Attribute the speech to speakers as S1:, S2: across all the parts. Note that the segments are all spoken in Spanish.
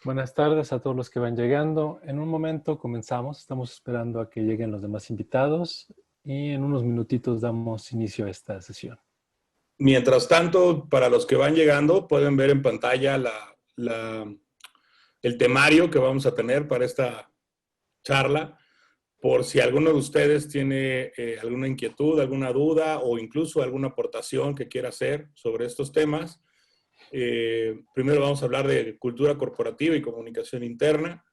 S1: Buenas tardes a todos los que van llegando. En un momento comenzamos, estamos esperando a que lleguen los demás invitados y en unos minutitos damos inicio a esta sesión.
S2: Mientras tanto, para los que van llegando, pueden ver en pantalla el temario que vamos a tener para esta charla. Por si alguno de ustedes tiene alguna inquietud, alguna duda o incluso alguna aportación que quiera hacer sobre estos temas. Primero vamos a hablar de cultura corporativa y comunicación interna.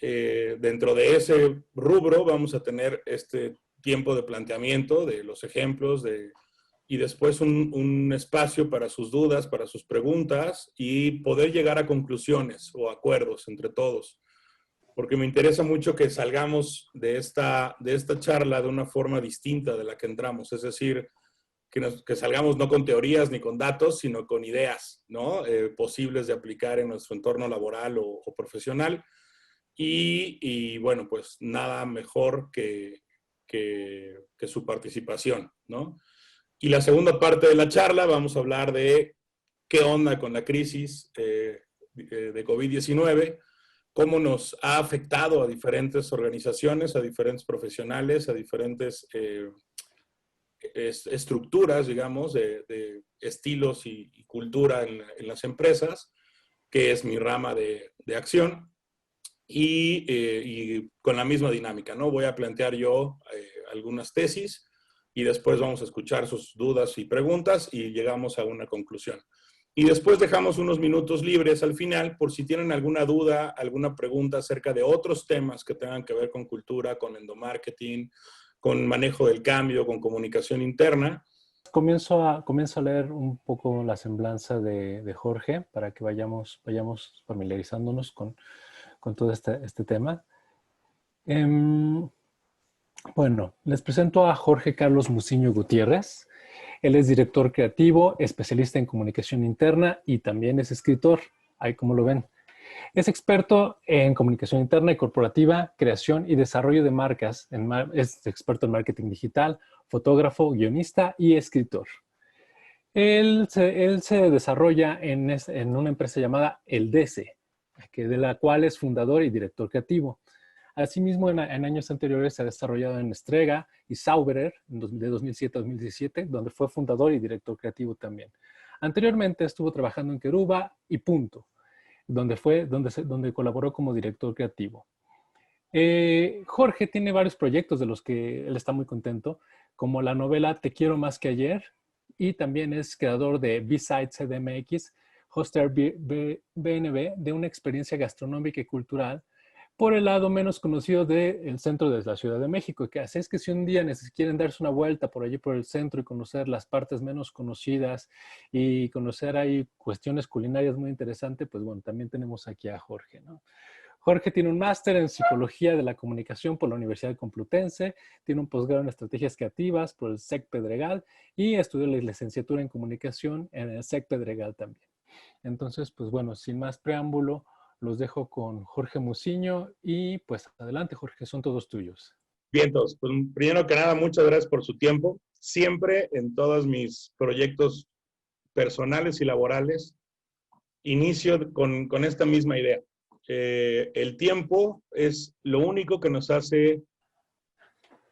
S2: Dentro de ese rubro vamos a tener este tiempo de planteamiento de los ejemplos y después un espacio para sus dudas, para sus preguntas y poder llegar a conclusiones o acuerdos entre todos. Porque me interesa mucho que salgamos de esta charla de una forma distinta de la que entramos. Es decir, que salgamos no con teorías ni con datos, sino con ideas, ¿no? Posibles de aplicar en nuestro entorno laboral o profesional. Y bueno, pues nada mejor que su participación, ¿no? Y la segunda parte de la charla vamos a hablar de qué onda con la crisis de COVID-19, cómo nos ha afectado a diferentes organizaciones, a diferentes profesionales, a diferentes estructuras, digamos, de estilos y cultura en las empresas, que es mi rama de acción. Y con la misma dinámica, ¿no? Voy a plantear yo algunas tesis y después vamos a escuchar sus dudas y preguntas y llegamos a una conclusión. Y después dejamos unos minutos libres al final por si tienen alguna duda, alguna pregunta acerca de otros temas que tengan que ver con cultura, con endomarketing, con manejo del cambio, con comunicación interna.
S1: Comienzo a leer un poco la semblanza de Jorge para que vayamos familiarizándonos con todo este tema. Bueno, les presento a Jorge Carlos Muciño Gutiérrez. Él es director creativo, especialista en comunicación interna y también es escritor, ahí como lo ven. Es experto en comunicación interna y corporativa, creación y desarrollo de marcas. Es experto en marketing digital, fotógrafo, guionista y escritor. Él se desarrolla en una empresa llamada El DC, de la cual es fundador y director creativo. Asimismo, en años anteriores se ha desarrollado en Strega y Sauberer, de 2007 a 2017, donde fue fundador y director creativo también. Anteriormente estuvo trabajando en Keruba y Punto, donde colaboró como director creativo. Jorge tiene varios proyectos de los que él está muy contento, como la novela Te quiero más que ayer, y también es creador de B-Side CDMX, Hoster BNB, de una experiencia gastronómica y cultural por el lado menos conocido del centro de la Ciudad de México, que hace es que si un día quieren darse una vuelta por allí por el centro y conocer las partes menos conocidas y conocer ahí cuestiones culinarias muy interesantes, pues bueno, también tenemos aquí a Jorge, ¿no? Jorge tiene un máster en Psicología de la Comunicación por la Universidad Complutense, tiene un posgrado en Estrategias Creativas por el SEC Pedregal y estudió la licenciatura en Comunicación en el SEC Pedregal también. Entonces, pues bueno, sin más preámbulo, los dejo con Jorge Muciño y pues adelante, Jorge, son todos tuyos.
S2: Bien, pues primero que nada, muchas gracias por su tiempo. Siempre en todos mis proyectos personales y laborales, inicio con esta misma idea. El tiempo es lo único que nos hace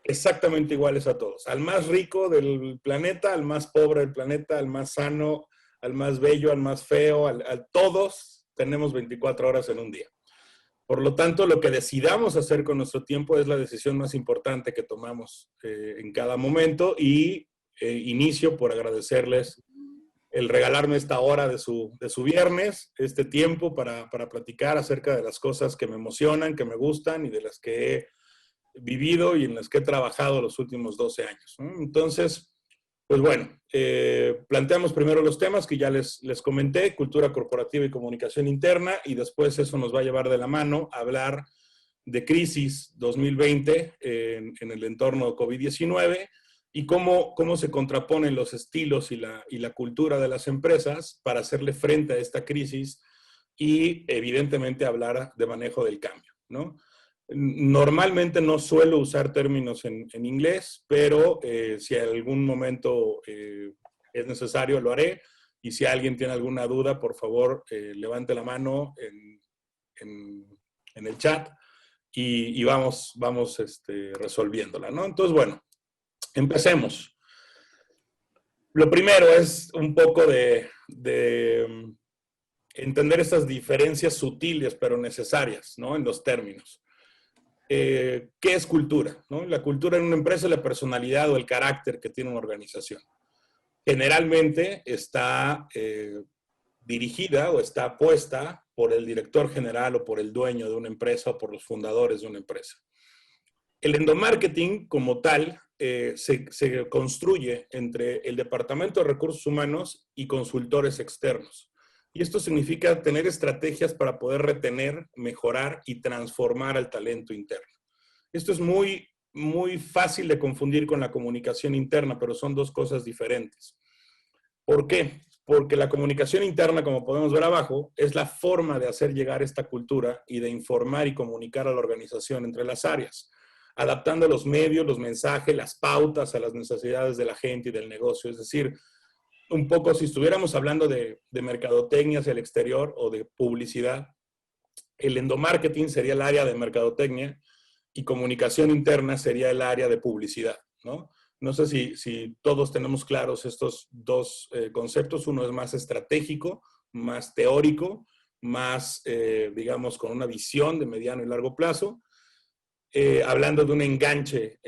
S2: exactamente iguales a todos. Al más rico del planeta, al más pobre del planeta, al más sano, al más bello, al más feo, todos tenemos 24 horas en un día. Por lo tanto, lo que decidamos hacer con nuestro tiempo es la decisión más importante que tomamos en cada momento y inicio por agradecerles el regalarme esta hora de su viernes, este tiempo para platicar acerca de las cosas que me emocionan, que me gustan y de las que he vivido y en las que he trabajado los últimos 12 años, ¿no? Entonces, pues bueno, planteamos primero los temas que ya les comenté, cultura corporativa y comunicación interna, y después eso nos va a llevar de la mano a hablar de crisis 2020 en el entorno COVID-19 y cómo se contraponen los estilos y la cultura de las empresas para hacerle frente a esta crisis y evidentemente hablar de manejo del cambio, ¿no? Normalmente no suelo usar términos en inglés, pero si en algún momento es necesario lo haré. Y si alguien tiene alguna duda, por favor, levante la mano en el chat y vamos resolviéndola, ¿no? Entonces, bueno, empecemos. Lo primero es un poco de entender estas diferencias sutiles pero necesarias, ¿no? En los términos. ¿Qué es cultura? ¿No? La cultura en una empresa es la personalidad o el carácter que tiene una organización. Generalmente está dirigida o está puesta por el director general o por el dueño de una empresa o por los fundadores de una empresa. El endomarketing como tal se construye entre el Departamento de Recursos Humanos y consultores externos. Y esto significa tener estrategias para poder retener, mejorar y transformar al talento interno. Esto es muy, muy fácil de confundir con la comunicación interna, pero son dos cosas diferentes. ¿Por qué? Porque la comunicación interna, como podemos ver abajo, es la forma de hacer llegar esta cultura y de informar y comunicar a la organización entre las áreas, adaptando los medios, los mensajes, las pautas a las necesidades de la gente y del negocio. Es decir, un poco si estuviéramos hablando de mercadotecnia hacia el exterior o de publicidad, el endomarketing sería el área de mercadotecnia y comunicación interna sería el área de publicidad, ¿no? No sé si todos tenemos claros estos dos conceptos. Uno es más estratégico, más teórico, más, digamos, con una visión de mediano y largo plazo, hablando de un enganche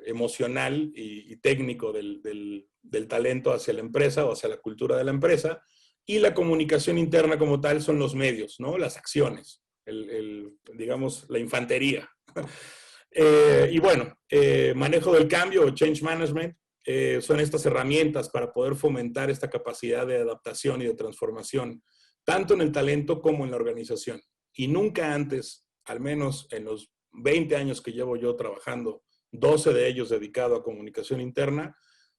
S2: emocional y técnico del talento hacia la empresa o hacia la cultura de la empresa. Y la comunicación interna como tal son los medios, ¿no? Las acciones, digamos, la infantería. Y bueno, manejo del cambio o change management son estas herramientas para poder fomentar esta capacidad de adaptación y de transformación, tanto en el talento como en la organización. Y nunca antes, al menos en los 20 años que llevo yo trabajando, 12 de ellos dedicado a comunicación interna,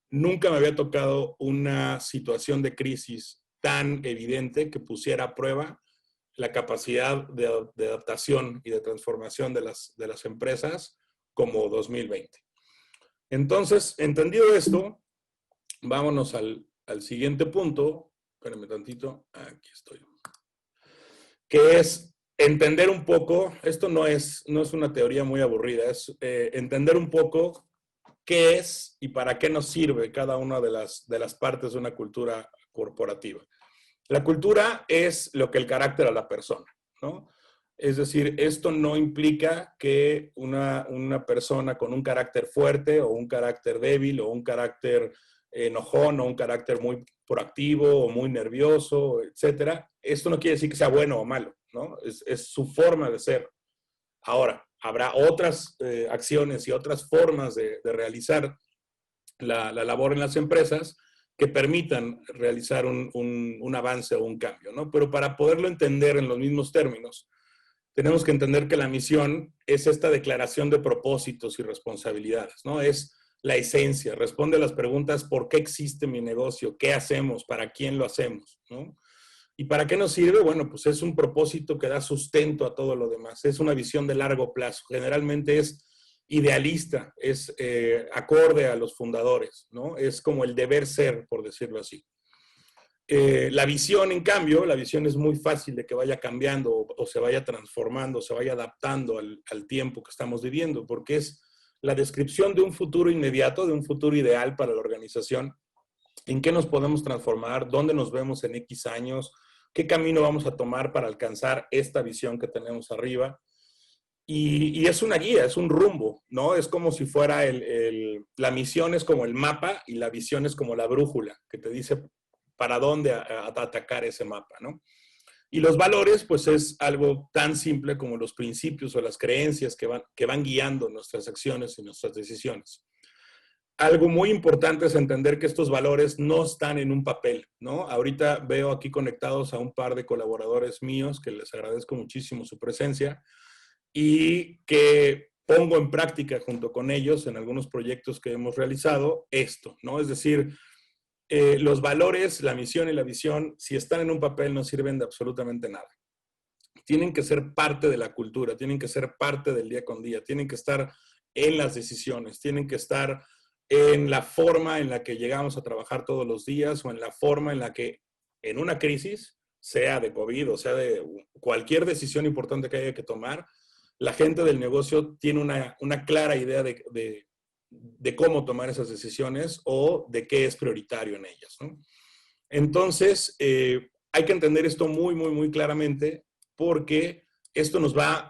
S2: nunca me había tocado una situación de crisis tan evidente que pusiera a prueba la capacidad de adaptación y de transformación de las empresas como 2020. Entonces, entendido esto, vámonos al siguiente punto. Espérenme tantito. Aquí estoy. Que es entender un poco, esto no es una teoría muy aburrida, es entender un poco qué es y para qué nos sirve cada una de las partes de una cultura corporativa. La cultura es lo que el carácter a la persona, ¿no? Es decir, esto no implica que una persona con un carácter fuerte o un carácter débil o un carácter enojón o un carácter muy proactivo o muy nervioso, etcétera. Esto no quiere decir que sea bueno o malo, ¿no? Es su forma de ser. Ahora, habrá otras acciones y otras formas de realizar la labor en las empresas que permitan realizar un avance o un cambio, ¿no? Pero para poderlo entender en los mismos términos, tenemos que entender que la misión es esta declaración de propósitos y responsabilidades, ¿no? Es la esencia, responde a las preguntas: ¿por qué existe mi negocio? ¿Qué hacemos? ¿Para quién lo hacemos? ¿No? ¿Y para qué nos sirve? Bueno, pues es un propósito que da sustento a todo lo demás. Es una visión de largo plazo. Generalmente es idealista, es acorde a los fundadores, ¿no? Es como el deber ser, por decirlo así. La visión, en cambio, la visión es muy fácil de que vaya cambiando o se vaya transformando, o se vaya adaptando al tiempo que estamos viviendo, porque es la descripción de un futuro inmediato, de un futuro ideal para la organización. ¿En qué nos podemos transformar? ¿Dónde nos vemos en X años? ¿Qué camino vamos a tomar para alcanzar esta visión que tenemos arriba? Y es una guía, es un rumbo, ¿no? Es como si fuera la misión es como el mapa y la visión es como la brújula, que te dice para dónde atacar ese mapa, ¿no? Y los valores, pues es algo tan simple como los principios o las creencias que van guiando nuestras acciones y nuestras decisiones. Algo muy importante es entender que estos valores no están en un papel, ¿no? Ahorita veo aquí conectados a un par de colaboradores míos que les agradezco muchísimo su presencia y que pongo en práctica junto con ellos en algunos proyectos que hemos realizado esto, ¿no? Es decir, los valores, la misión y la visión, si están en un papel, no sirven de absolutamente nada. Tienen que ser parte de la cultura, tienen que ser parte del día con día, tienen que estar en las decisiones, tienen que estar en la forma en la que llegamos a trabajar todos los días o en la forma en la que en una crisis sea de COVID o sea de cualquier decisión importante que haya que tomar, la gente del negocio tiene una clara idea de cómo tomar esas decisiones o de qué es prioritario en ellas, ¿no? Entonces, hay que entender esto muy, muy, muy claramente porque eso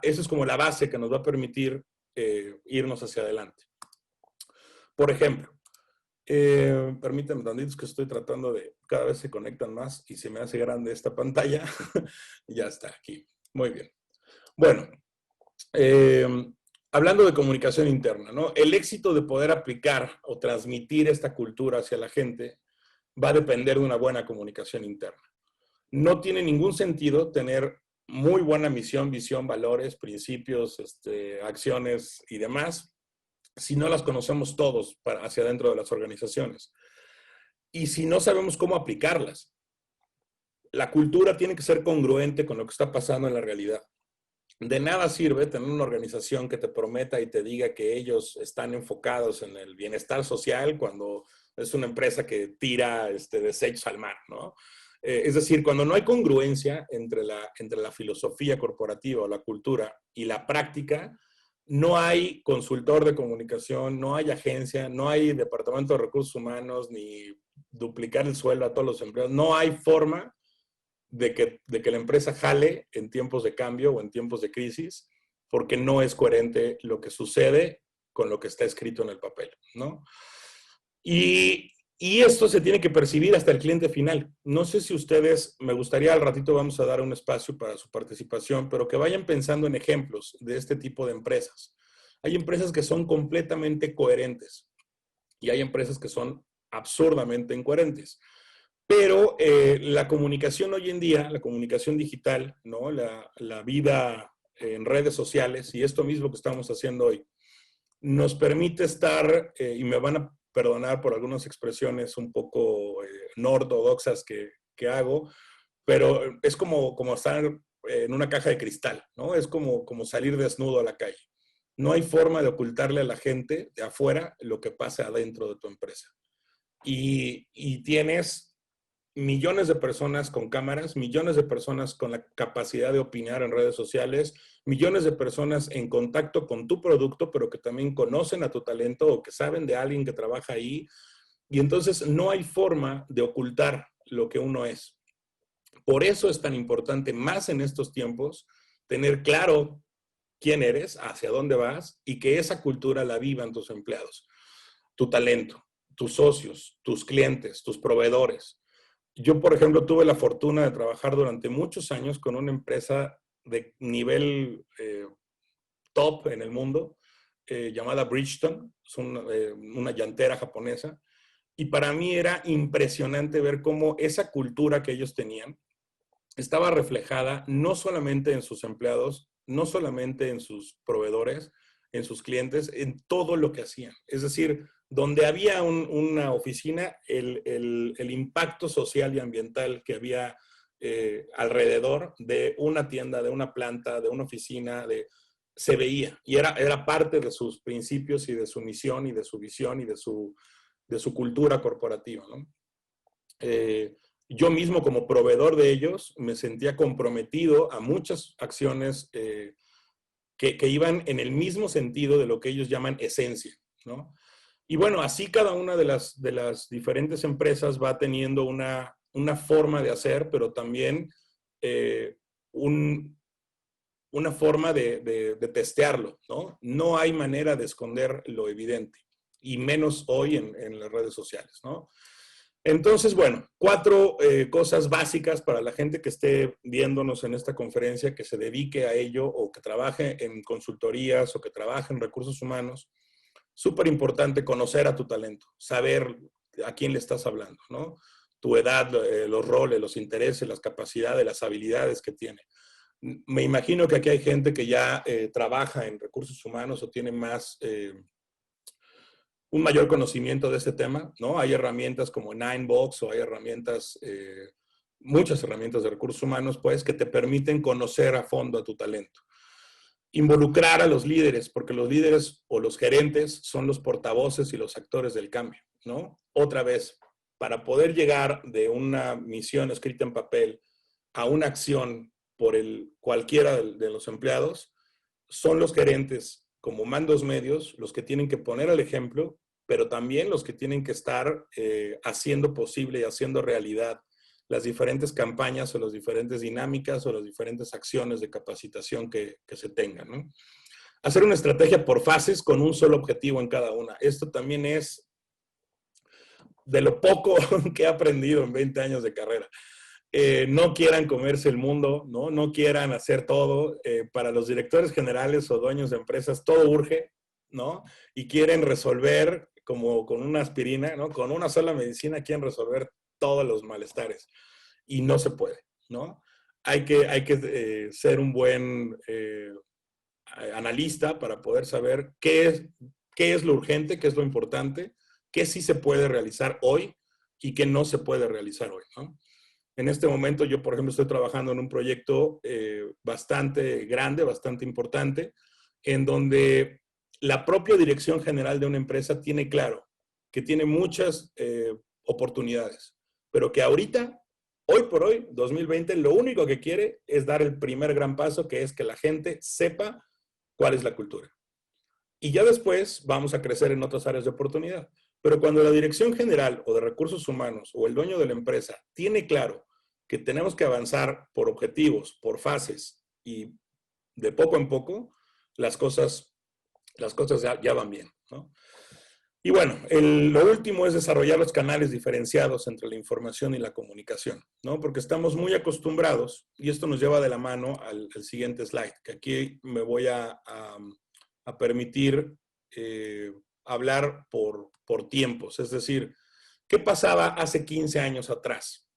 S2: es como la base que nos va a permitir irnos hacia adelante. Por ejemplo, permítanme tantito que estoy tratando cada vez se conectan más y se me hace grande esta pantalla. Ya está aquí. Muy bien. Bueno, hablando de comunicación interna, ¿no? El éxito de poder aplicar o transmitir esta cultura hacia la gente va a depender de una buena comunicación interna. No tiene ningún sentido tener muy buena misión, visión, valores, principios, acciones y demás, si no las conocemos todos hacia dentro de las organizaciones. Y si no sabemos cómo aplicarlas. La cultura tiene que ser congruente con lo que está pasando en la realidad. De nada sirve tener una organización que te prometa y te diga que ellos están enfocados en el bienestar social cuando es una empresa que tira desechos al mar, ¿no? Es decir, cuando no hay congruencia entre la filosofía corporativa o la cultura y la práctica, no hay consultor de comunicación, no hay agencia, no hay departamento de recursos humanos, ni duplicar el sueldo a todos los empleados. No hay forma de que la empresa jale en tiempos de cambio o en tiempos de crisis, porque no es coherente lo que sucede con lo que está escrito en el papel, ¿no? Y esto se tiene que percibir hasta el cliente final. No sé si ustedes, me gustaría al ratito vamos a dar un espacio para su participación, pero que vayan pensando en ejemplos de este tipo de empresas. Hay empresas que son completamente coherentes y hay empresas que son absurdamente incoherentes. Pero la comunicación hoy en día, la comunicación digital, ¿no? La vida en redes sociales y esto mismo que estamos haciendo hoy, nos permite estar, y me van a perdonar por algunas expresiones un poco no ortodoxas que hago, pero es como estar en una caja de cristal, ¿no? Es como salir desnudo a la calle. No hay forma de ocultarle a la gente de afuera lo que pasa adentro de tu empresa. Y tienes millones de personas con cámaras, millones de personas con la capacidad de opinar en redes sociales, millones de personas en contacto con tu producto, pero que también conocen a tu talento o que saben de alguien que trabaja ahí. Y entonces no hay forma de ocultar lo que uno es. Por eso es tan importante, más en estos tiempos, tener claro quién eres, hacia dónde vas y que esa cultura la vivan tus empleados, tu talento, tus socios, tus clientes, tus proveedores. Yo, por ejemplo, tuve la fortuna de trabajar durante muchos años con una empresa de nivel top en el mundo, llamada Bridgestone, es una llantera japonesa, y para mí era impresionante ver cómo esa cultura que ellos tenían estaba reflejada no solamente en sus empleados, no solamente en sus proveedores, en sus clientes, en todo lo que hacían. Es decir, donde había una oficina, el impacto social y ambiental que había alrededor de una tienda, de una planta, de una oficina, se veía y era parte de sus principios y de su misión y de su visión y de su cultura corporativa, ¿no? Yo mismo como proveedor de ellos me sentía comprometido a muchas acciones que iban en el mismo sentido de lo que ellos llaman esencia, ¿no? Y bueno, así cada una de las diferentes empresas va teniendo una forma de hacer, pero también una forma de testearlo, ¿no? No hay manera de esconder lo evidente, y menos hoy en las redes sociales, ¿no? Entonces, bueno, 4 cosas básicas para la gente que esté viéndonos en esta conferencia, que se dedique a ello o que trabaje en consultorías o que trabaje en recursos humanos. Súper importante conocer a tu talento, saber a quién le estás hablando, ¿no? Tu edad, los roles, los intereses, las capacidades, las habilidades que tiene. Me imagino que aquí hay gente que ya trabaja en recursos humanos o tiene más... un mayor conocimiento de este tema, ¿no? Hay herramientas como Ninebox o hay herramientas, muchas herramientas de recursos humanos, pues, que te permiten conocer a fondo a tu talento. Involucrar a los líderes, porque los líderes o los gerentes son los portavoces y los actores del cambio, ¿no? Otra vez, para poder llegar de una misión escrita en papel a una acción por cualquiera de los empleados, son los gerentes como mandos medios los que tienen que poner el ejemplo, pero también los que tienen que estar haciendo posible y haciendo realidad las diferentes campañas o las diferentes dinámicas o las diferentes acciones de capacitación que se tengan, ¿no? Hacer una estrategia por fases con un solo objetivo en cada una. Esto también es de lo poco que he aprendido en 20 años de carrera. No quieran comerse el mundo, no quieran hacer todo. Para los directores generales o dueños de empresas, todo urge, ¿no? Y quieren resolver como con una aspirina, ¿no? Con una sola medicina quieren resolver todos los malestares. Y no se puede, ¿no? Hay que ser un buen analista para poder saber qué es lo urgente, qué es lo importante, qué sí se puede realizar hoy y qué no se puede realizar hoy, ¿no? En este momento yo, por ejemplo, estoy trabajando en un proyecto bastante grande, bastante importante, en donde la propia dirección general de una empresa tiene claro que tiene muchas oportunidades, pero que ahorita, hoy por hoy, 2020, lo único que quiere es dar el primer gran paso, que es que la gente sepa cuál es la cultura. Y ya después vamos a crecer en otras áreas de oportunidad. Pero cuando la dirección general o de recursos humanos o el dueño de la empresa tiene claro que tenemos que avanzar por objetivos, por fases y de poco en poco, las cosas ya van bien, ¿no? Y bueno, lo último es desarrollar los canales diferenciados entre la información y la comunicación, ¿no? Porque estamos muy acostumbrados, y esto nos lleva de la mano al siguiente slide, que aquí me voy a permitir hablar por tiempos. Es decir, ¿qué pasaba hace 15 años atrás?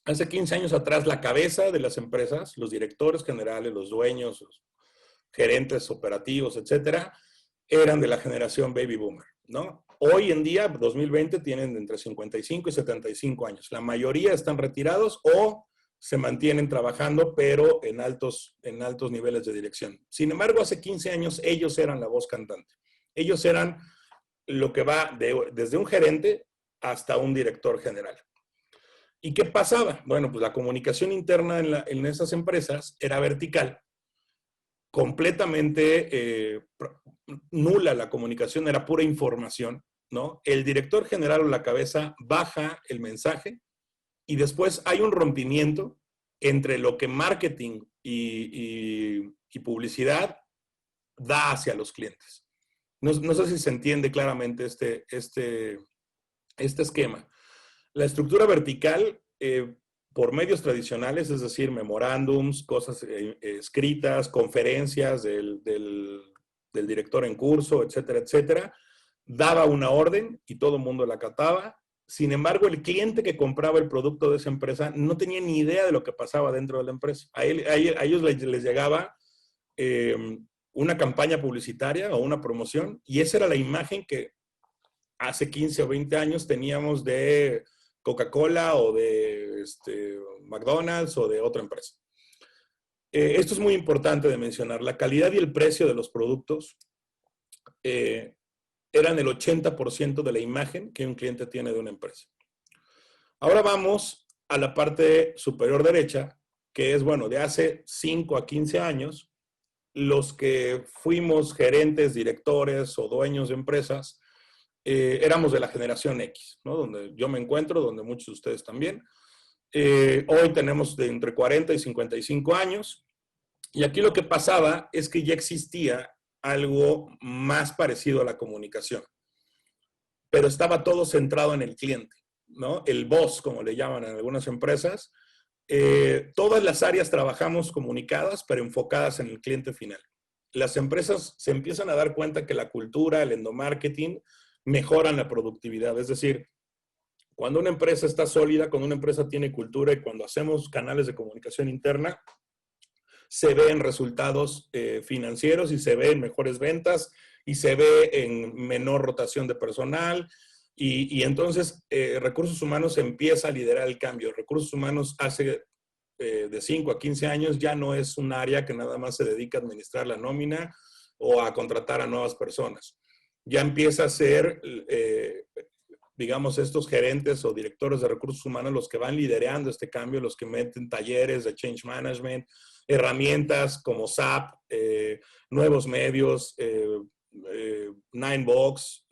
S2: Hace 15 años atrás, la cabeza de las empresas, los directores generales, los dueños, los gerentes operativos, etcétera, eran de la generación baby boomer, ¿no? Hoy en día, 2020, tienen entre 55 y 75 años. La mayoría están retirados o se mantienen trabajando, pero en altos niveles de dirección. Sin embargo, hace 15 años ellos eran la voz cantante. Ellos eran lo que va desde un gerente hasta un director general. ¿Y qué pasaba? Bueno, pues la comunicación interna en esas empresas era vertical, completamente nula la comunicación, era pura información, ¿no? El director general o la cabeza baja el mensaje y después hay un rompimiento entre lo que marketing y publicidad da hacia los clientes. No sé si se entiende claramente este esquema. La estructura vertical, por medios tradicionales, es decir, memorándums, cosas escritas, conferencias del director en curso, etcétera, etcétera, daba una orden y todo el mundo la acataba. Sin embargo, el cliente que compraba el producto de esa empresa no tenía ni idea de lo que pasaba dentro de la empresa. A ellos les llegaba una campaña publicitaria o una promoción y esa era la imagen que hace 15 o 20 años teníamos de Coca-Cola o de McDonald's o de otra empresa. Esto es muy importante de mencionar. La calidad y el precio de los productos eran el 80% de la imagen que un cliente tiene de una empresa. Ahora vamos a la parte superior derecha, que es, bueno, de hace 5 a 15 años, los que fuimos gerentes, directores o dueños de empresas, éramos de la generación X, ¿no? Donde yo me encuentro, donde muchos de ustedes también. Hoy tenemos de entre 40 y 55 años. Y aquí lo que pasaba es que ya existía algo más parecido a la comunicación. Pero estaba todo centrado en el cliente, ¿no? El boss, como le llaman en algunas empresas. Todas las áreas trabajamos comunicadas, pero enfocadas en el cliente final. Las empresas se empiezan a dar cuenta que la cultura, el endomarketing, mejoran la productividad. Es decir, cuando una empresa está sólida, cuando una empresa tiene cultura y cuando hacemos canales de comunicación interna, se ven resultados financieros y se ven mejores ventas y se ve en menor rotación de personal y entonces Recursos Humanos empieza a liderar el cambio. Recursos Humanos hace de 5 a 15 años ya no es un área que nada más se dedica a administrar la nómina o a contratar a nuevas personas. Ya empieza a ser, digamos, estos gerentes o directores de recursos humanos los que van liderando este cambio, los que meten talleres de change management, herramientas como SAP, nuevos medios, Ninebox,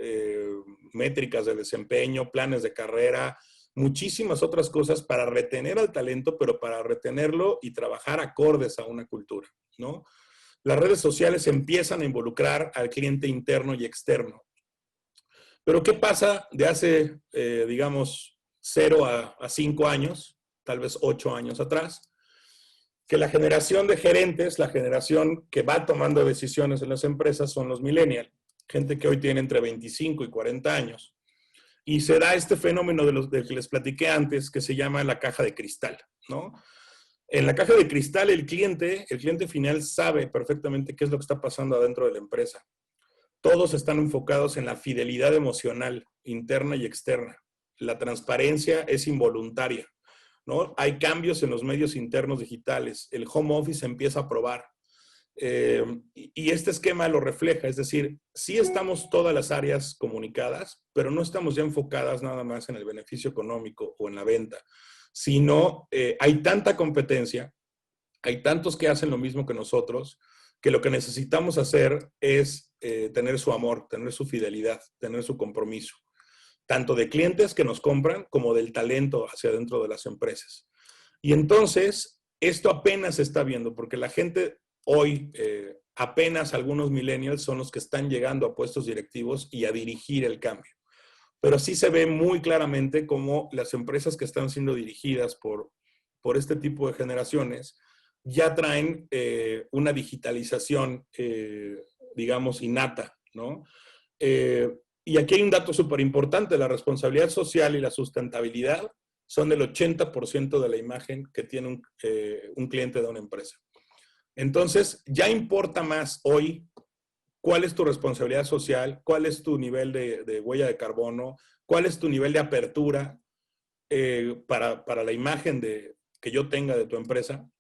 S2: métricas de desempeño, planes de carrera, muchísimas otras cosas para retener al talento, pero para retenerlo y trabajar acordes a una cultura, ¿no? Las redes sociales empiezan a involucrar al cliente interno y externo. Pero ¿qué pasa de hace, digamos, 0 a 5 años, tal vez 8 años atrás? Que la generación de gerentes, la generación que va tomando decisiones en las empresas son los millennials, gente que hoy tiene entre 25 y 40 años. Y se da este fenómeno del que les platiqué antes, que se llama la caja de cristal, ¿no? En la caja de cristal, el cliente final sabe perfectamente qué es lo que está pasando adentro de la empresa. Todos están enfocados en la fidelidad emocional, interna y externa. La transparencia es involuntaria, ¿no? Hay cambios en los medios internos digitales. El home office empieza a probar. Y este esquema lo refleja, es decir, sí estamos todas las áreas comunicadas, pero no estamos ya enfocadas nada más en el beneficio económico o en la venta, sino hay tanta competencia, hay tantos que hacen lo mismo que nosotros, que lo que necesitamos hacer es tener su amor, tener su fidelidad, tener su compromiso, tanto de clientes que nos compran como del talento hacia dentro de las empresas. Y entonces, esto apenas se está viendo, porque la gente hoy, apenas algunos millennials son los que están llegando a puestos directivos y a dirigir el cambio. Pero sí se ve muy claramente cómo las empresas que están siendo dirigidas por este tipo de generaciones ya traen una digitalización, digamos, innata, ¿no? Y aquí hay un dato súper importante, la responsabilidad social y la sustentabilidad son del 80% de la imagen que tiene un cliente de una empresa. Entonces, ya importa más hoy cuál es tu responsabilidad social, cuál es tu nivel de huella de carbono, cuál es tu nivel de apertura para la imagen que yo tenga de tu empresa,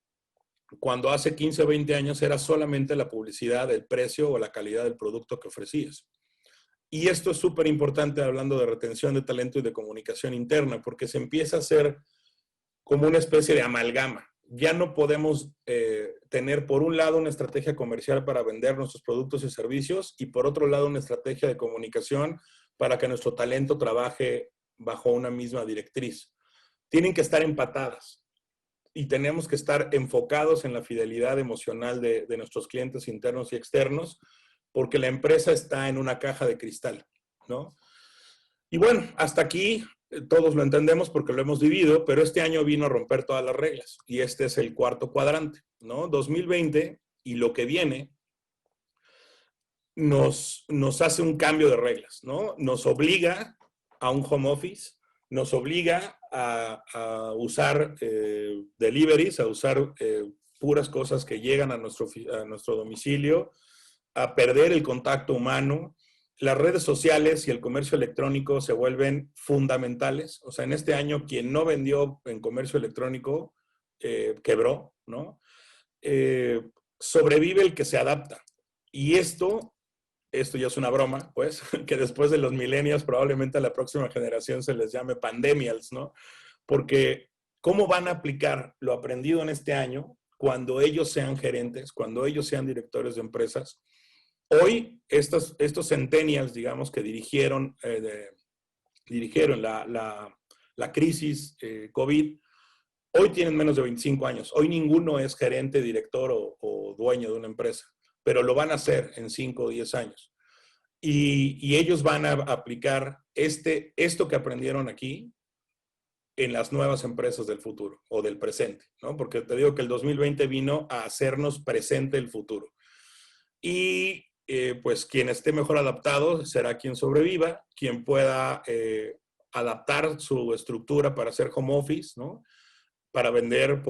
S2: cuando hace 15 o 20 años era solamente la publicidad, el precio o la calidad del producto que ofrecías. Y esto es súper importante hablando de retención de talento y de comunicación interna, porque se empieza a hacer como una especie de amalgama. Ya no podemos tener por un lado una estrategia comercial para vender nuestros productos y servicios y por otro lado una estrategia de comunicación para que nuestro talento trabaje bajo una misma directriz. Tienen que estar empatadas y tenemos que estar enfocados en la fidelidad emocional de nuestros clientes internos y externos, porque la empresa está en una caja de cristal, ¿no? Y bueno, hasta aquí todos lo entendemos porque lo hemos vivido, pero este año vino a romper todas las reglas y este es el cuarto cuadrante, ¿no? 2020 y lo que viene nos hace un cambio de reglas, ¿no? Nos obliga a un home office, nos obliga a usar deliveries, a usar puras cosas que llegan a nuestro domicilio, a perder el contacto humano. Las redes sociales y el comercio electrónico se vuelven fundamentales. O sea, en este año quien no vendió en comercio electrónico quebró, ¿no? Sobrevive el que se adapta. Y esto ya es una broma, pues, que después de los millennials probablemente a la próxima generación se les llame pandemials, ¿no? Porque ¿cómo van a aplicar lo aprendido en este año cuando ellos sean gerentes, cuando ellos sean directores de empresas? Hoy, estos centennials, digamos, que dirigieron la crisis COVID, hoy tienen menos de 25 años. Hoy ninguno es gerente, director o dueño de una empresa, pero lo van a hacer en 5 o 10 años. Y ellos van a aplicar esto que aprendieron aquí en las nuevas empresas del futuro o del presente, ¿no? Porque te digo que el 2020 vino a hacernos presente el futuro. Y pues quien esté mejor adaptado será quien sobreviva, quien pueda adaptar su estructura para hacer home office, ¿no? Para vender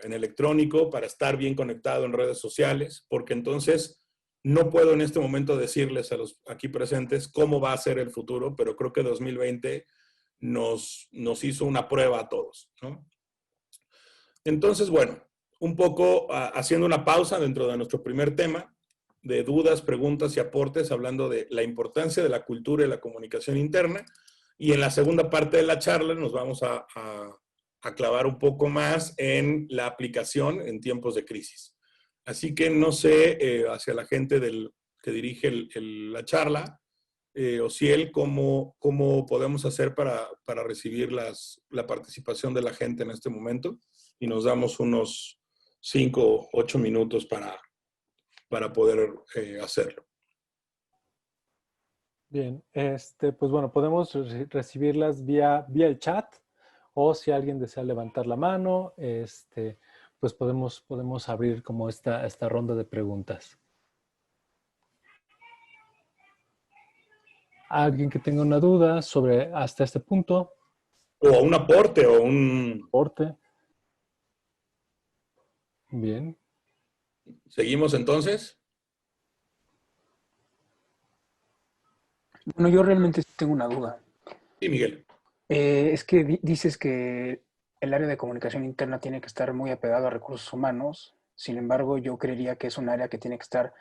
S2: en electrónico, para estar bien conectado en redes sociales, porque entonces no puedo en este momento decirles a los aquí presentes cómo va a ser el futuro, pero creo que 2020 nos hizo una prueba a todos, ¿no? Entonces, bueno, un poco haciendo una pausa dentro de nuestro primer tema, de dudas, preguntas y aportes, hablando de la importancia de la cultura y la comunicación interna. Y en la segunda parte de la charla nos vamos a clavar un poco más en la aplicación en tiempos de crisis. Así que no sé, hacia la gente que dirige la charla, Osiel, ¿cómo podemos hacer para recibir la participación de la gente en este momento? Y nos damos unos 5 o 8 minutos para poder hacerlo.
S1: Bien, pues bueno, podemos recibirlas vía el chat, o si alguien desea levantar la mano, pues podemos abrir como esta ronda de preguntas. ¿Alguien que tenga una duda sobre hasta este punto?
S2: O un aporte o un...
S1: Aporte. Bien.
S2: ¿Seguimos entonces?
S3: Bueno, yo realmente tengo una duda.
S2: Sí, Miguel.
S3: Es que dices que el área de comunicación interna tiene que estar muy apegado a recursos humanos. Sin embargo, yo creería que es un área que tiene que estar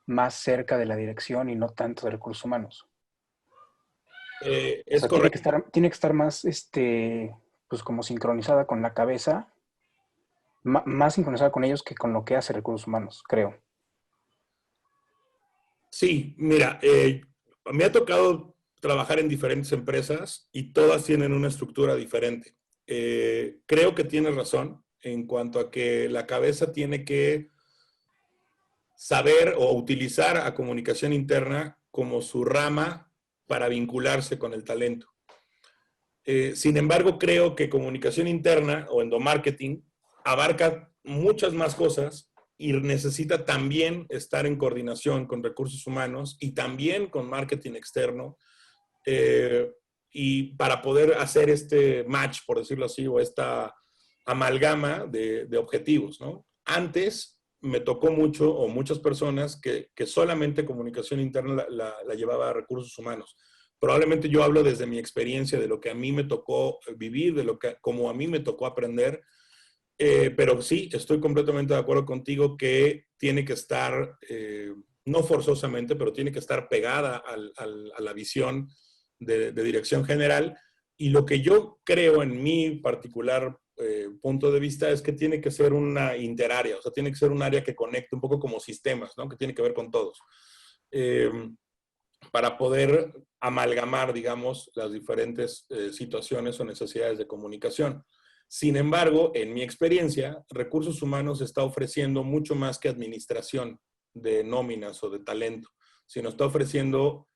S3: más cerca de la dirección y no tanto de recursos humanos.
S2: Es
S3: o sea,
S2: correcto.
S3: tiene que estar más, pues como sincronizada con la cabeza, más sincronizada con ellos que con lo que hace recursos humanos, creo.
S2: Sí, mira, me ha tocado trabajar en diferentes empresas y todas tienen una estructura diferente. Creo que tienes razón en cuanto a que la cabeza tiene que saber o utilizar a comunicación interna como su rama para vincularse con el talento. Sin embargo, creo que comunicación interna o endomarketing abarca muchas más cosas y necesita también estar en coordinación con recursos humanos y también con marketing externo, y para poder hacer este match, por decirlo así, o esta amalgama de objetivos, ¿no? Antes me tocó mucho, o muchas personas, que solamente comunicación interna la llevaba a recursos humanos. Probablemente yo hablo desde mi experiencia, de lo que a mí me tocó vivir, como a mí me tocó aprender, pero sí, estoy completamente de acuerdo contigo que tiene que estar, no forzosamente, pero tiene que estar pegada a la visión de dirección general. Y lo que yo creo en mi particular punto de vista es que tiene que ser una interárea, o sea, tiene que ser un área que conecte un poco como sistemas, ¿no? Que tiene que ver con todos. Para poder amalgamar, digamos, las diferentes situaciones o necesidades de comunicación. Sin embargo, en mi experiencia, recursos humanos está ofreciendo mucho más que administración de nóminas o de talento, sino está ofreciendo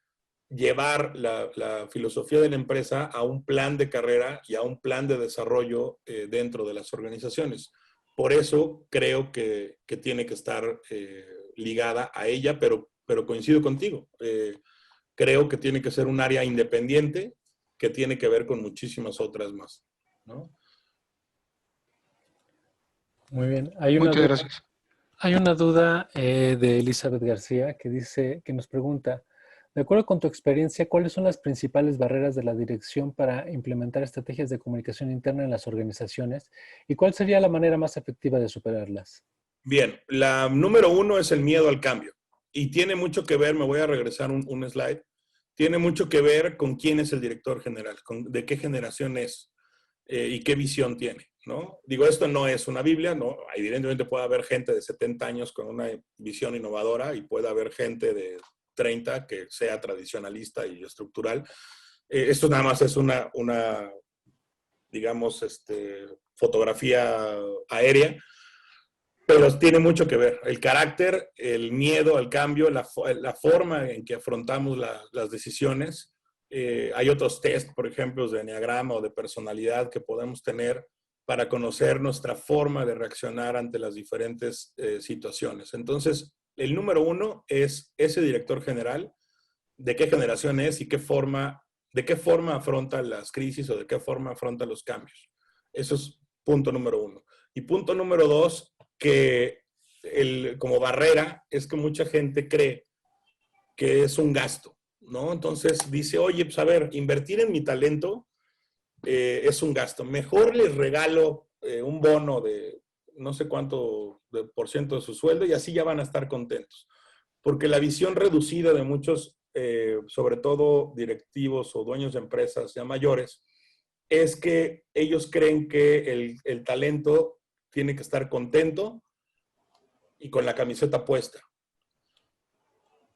S2: llevar la filosofía de la empresa a un plan de carrera y a un plan de desarrollo dentro de las organizaciones. Por eso creo que tiene que estar ligada a ella, pero coincido contigo. Creo que tiene que ser un área independiente que tiene que ver con muchísimas otras más, ¿no?
S1: Muy bien.
S3: Muchas gracias.
S1: Hay una duda de Elizabeth García que nos pregunta, de acuerdo con tu experiencia, ¿cuáles son las principales barreras de la dirección para implementar estrategias de comunicación interna en las organizaciones? ¿Y cuál sería la manera más efectiva de superarlas?
S2: Bien, la número 1 es el miedo al cambio. Y tiene mucho que ver, me voy a regresar un slide, tiene mucho que ver con quién es el director general, de qué generación es y qué visión tiene, ¿no? Digo, esto no es una Biblia, ¿no? Evidentemente puede haber gente de 70 años con una visión innovadora y puede haber gente de 30 que sea tradicionalista y estructural. Esto nada más es una digamos, fotografía aérea, pero tiene mucho que ver. El carácter, el miedo al cambio, la forma en que afrontamos las decisiones. Hay otros test, por ejemplo, de enneagrama o de personalidad que podemos tener para conocer nuestra forma de reaccionar ante las diferentes situaciones. Entonces, el número 1 es ese director general, de qué generación es y de qué forma afronta las crisis o de qué forma afronta los cambios. Eso es punto número 1. Y punto número 2, que como barrera es que mucha gente cree que es un gasto, ¿no? Entonces dice, oye, pues a ver, invertir en mi talento es un gasto. Mejor les regalo un bono de no sé cuánto por ciento de su sueldo y así ya van a estar contentos. porque la visión reducida de muchos, sobre todo directivos o dueños de empresas ya mayores, es que ellos creen que el talento tiene que estar contento y con la camiseta puesta.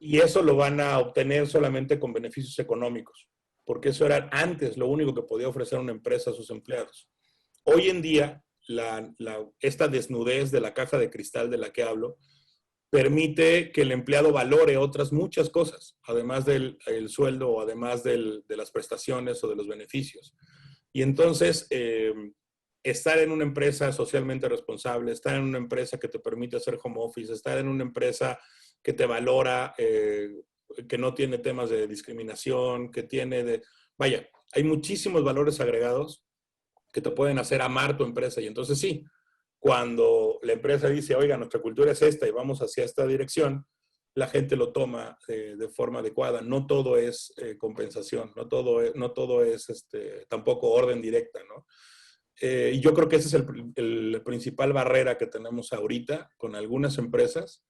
S2: Y eso lo van a obtener solamente con beneficios económicos, porque eso era antes lo único que podía ofrecer una empresa a sus empleados. Hoy en día, esta desnudez de la caja de cristal de la que hablo, permite que el empleado valore otras muchas cosas, además del sueldo o además de las prestaciones o de los beneficios. Y entonces, estar en una empresa socialmente responsable, estar en una empresa que te permite hacer home office, estar en una empresa que te valora, que no tiene temas de discriminación, que tiene vaya, hay muchísimos valores agregados que te pueden hacer amar tu empresa. Y entonces sí, cuando la empresa dice, oiga, nuestra cultura es esta y vamos hacia esta dirección, la gente lo toma de forma adecuada. No todo es compensación, no todo es tampoco orden directa, ¿no? Y yo creo que ese es el principal barrera que tenemos ahorita con algunas empresas,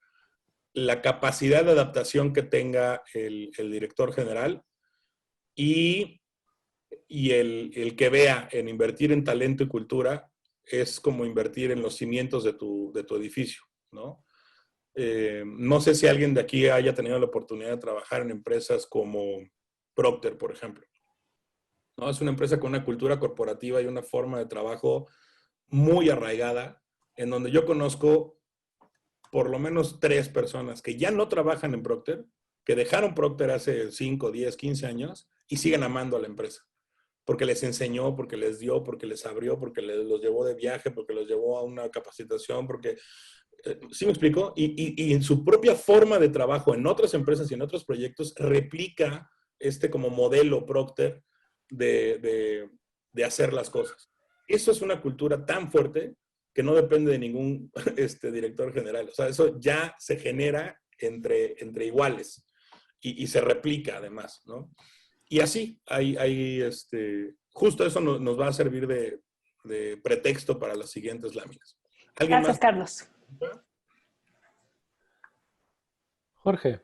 S2: la capacidad de adaptación que tenga el director general y el que vea en invertir en talento y cultura es como invertir en los cimientos de tu edificio, ¿no? No sé si alguien de aquí haya tenido la oportunidad de trabajar en empresas como Procter, por ejemplo, ¿no? Es una empresa con una cultura corporativa y una forma de trabajo muy arraigada, en donde yo conozco por lo menos 3 personas que ya no trabajan en Procter, que dejaron Procter hace 5, 10, 15 años y siguen amando a la empresa. Porque les enseñó, porque les dio, porque les abrió, porque los llevó de viaje, porque los llevó a una capacitación, porque... ¿sí me explico? Y en su propia forma de trabajo en otras empresas y en otros proyectos replica como modelo Procter de hacer las cosas. Eso es una cultura tan fuerte que no depende de ningún director general. O sea, eso ya se genera entre iguales y se replica además, ¿no? Y así, justo eso nos va a servir de pretexto para las siguientes láminas. ¿Alguien
S4: Gracias,
S2: más?
S4: Carlos.
S1: Jorge,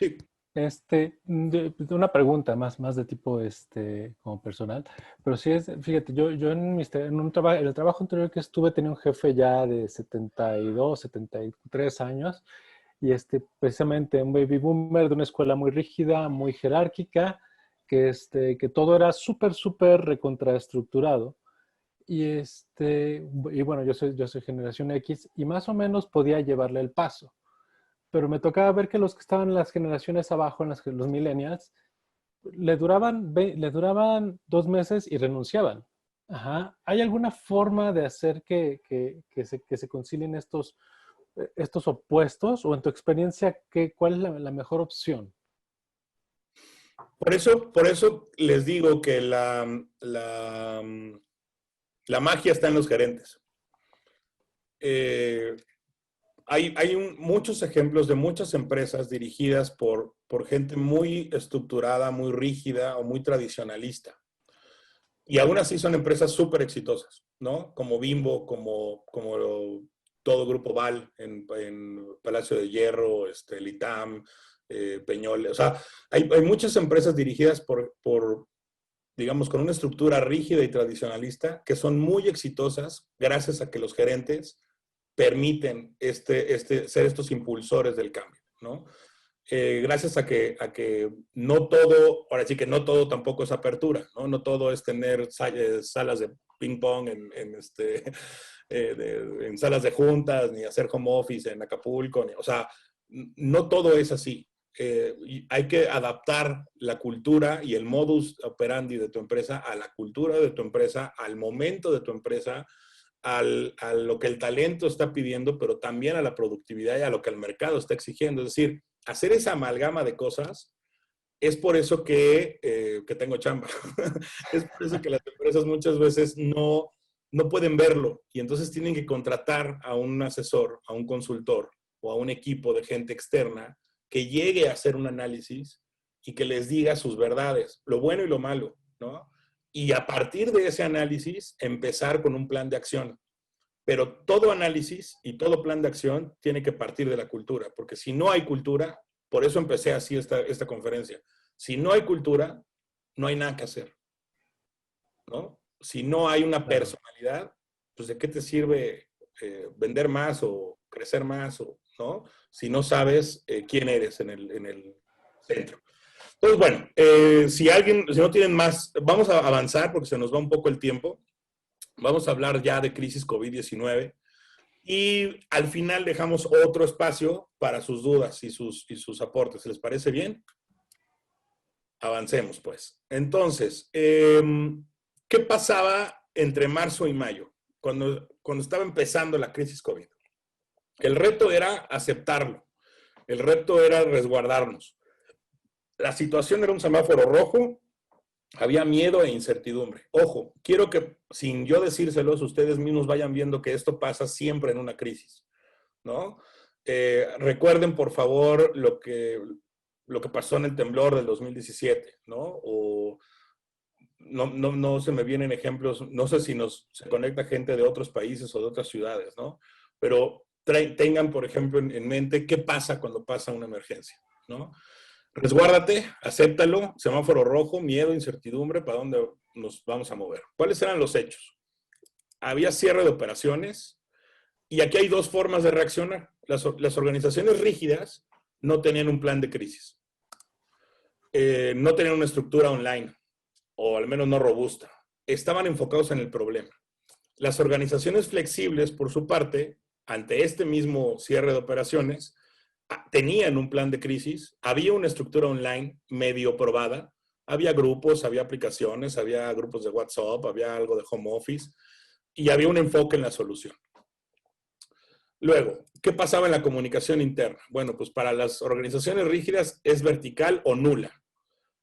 S2: Sí.
S1: una pregunta más de tipo como personal, pero sí fíjate, yo en el trabajo anterior que estuve tenía un jefe ya de 72, 73 años y precisamente un baby boomer de una escuela muy rígida, muy jerárquica, que todo era súper recontraestructurado. Y bueno, yo soy generación X y más o menos podía llevarle el paso. Pero me tocaba ver que los que estaban en las generaciones abajo, los millennials, le duraban 2 meses y renunciaban. Ajá. ¿Hay alguna forma de hacer que se concilien estos opuestos? O en tu experiencia, ¿cuál es la mejor opción?
S2: Por eso les digo que la magia está en los gerentes. Hay muchos ejemplos de muchas empresas dirigidas por gente muy estructurada, muy rígida o muy tradicionalista. Y aún así son empresas súper exitosas, ¿no? Como Bimbo, como todo Grupo Val en Palacio de Hierro, el ITAM, Peñoles. O sea, hay muchas empresas dirigidas digamos, con una estructura rígida y tradicionalista que son muy exitosas gracias a que los gerentes permiten ser estos impulsores del cambio, ¿no? Gracias a que no todo, ahora sí que no todo tampoco es apertura, ¿no? No todo es tener salas de ping pong en salas de juntas, ni hacer home office en Acapulco, o sea, no todo es así. Hay que adaptar la cultura y el modus operandi de tu empresa a la cultura de tu empresa, al momento de tu empresa, a lo que el talento está pidiendo, pero también a la productividad y a lo que el mercado está exigiendo. Es decir, hacer esa amalgama de cosas, es por eso que tengo chamba. Es por eso que las empresas muchas veces no pueden verlo y entonces tienen que contratar a un asesor, a un consultor o a un equipo de gente externa que llegue a hacer un análisis y que les diga sus verdades, lo bueno y lo malo, ¿no? Y a partir de ese análisis, empezar con un plan de acción. Pero todo análisis y todo plan de acción tiene que partir de la cultura, porque si no hay cultura, por eso empecé así esta conferencia, si no hay cultura, no hay nada que hacer, ¿no? Si no hay una personalidad, pues ¿de qué te sirve vender más o crecer más, ¿no? Si no sabes quién eres en el centro. Entonces, bueno, si no tienen más, vamos a avanzar porque se nos va un poco el tiempo. Vamos a hablar ya de crisis COVID-19 y al final dejamos otro espacio para sus dudas y sus aportes. ¿Les parece bien? Avancemos, pues. Entonces, ¿qué pasaba entre marzo y mayo, cuando estaba empezando la crisis COVID? El reto era aceptarlo. El reto era resguardarnos. La situación era un semáforo rojo, había miedo e incertidumbre. Ojo, quiero que, sin yo decírselos, ustedes mismos vayan viendo que esto pasa siempre en una crisis, ¿no? Recuerden, por favor, lo que pasó en el temblor del 2017, ¿no? O no se me vienen ejemplos, no sé si se conecta gente de otros países o de otras ciudades, ¿no? Pero tengan, por ejemplo, en mente qué pasa cuando pasa una emergencia, ¿no? Resguárdate, acéptalo, semáforo rojo, miedo, incertidumbre, ¿para dónde nos vamos a mover? ¿Cuáles eran los hechos? Había cierre de operaciones y aquí hay dos formas de reaccionar. Las organizaciones rígidas no tenían un plan de crisis. No tenían una estructura online, o al menos no robusta. Estaban enfocados en el problema. Las organizaciones flexibles, por su parte, ante este mismo cierre de operaciones, tenían un plan de crisis, había una estructura online medio probada, había grupos, había aplicaciones, había grupos de WhatsApp, había algo de home office y había un enfoque en la solución. Luego, ¿qué pasaba en la comunicación interna? Bueno, pues para las organizaciones rígidas es vertical o nula.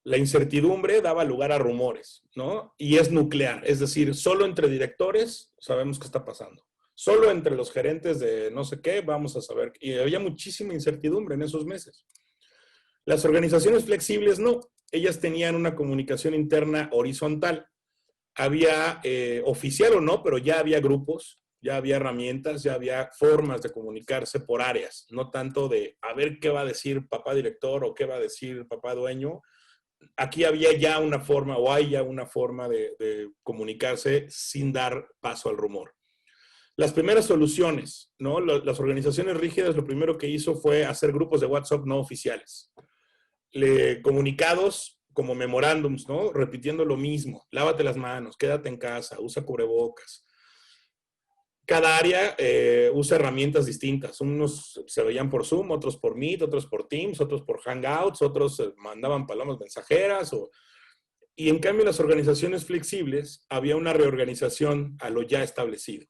S2: La incertidumbre daba lugar a rumores, ¿no? Y es nuclear, es decir, solo entre directores sabemos qué está pasando. Solo entre los gerentes de no sé qué vamos a saber. Y había muchísima incertidumbre en esos meses. Las organizaciones flexibles no. Ellas tenían una comunicación interna horizontal. Había, oficial o no, pero ya había grupos, ya había herramientas, ya había formas de comunicarse por áreas. No tanto de a ver qué va a decir papá director o qué va a decir papá dueño. Aquí había ya una forma, o hay ya una forma de comunicarse sin dar paso al rumor. Las primeras soluciones, ¿no? Las organizaciones rígidas lo primero que hizo fue hacer grupos de WhatsApp no oficiales. Comunicados como memorándums, ¿no? Repitiendo lo mismo. Lávate las manos, quédate en casa, usa cubrebocas. Cada área usa herramientas distintas. Unos se veían por Zoom, otros por Meet, otros por Teams, otros por Hangouts, otros mandaban palomas mensajeras. Y en cambio, las organizaciones flexibles, había una reorganización a lo ya establecido.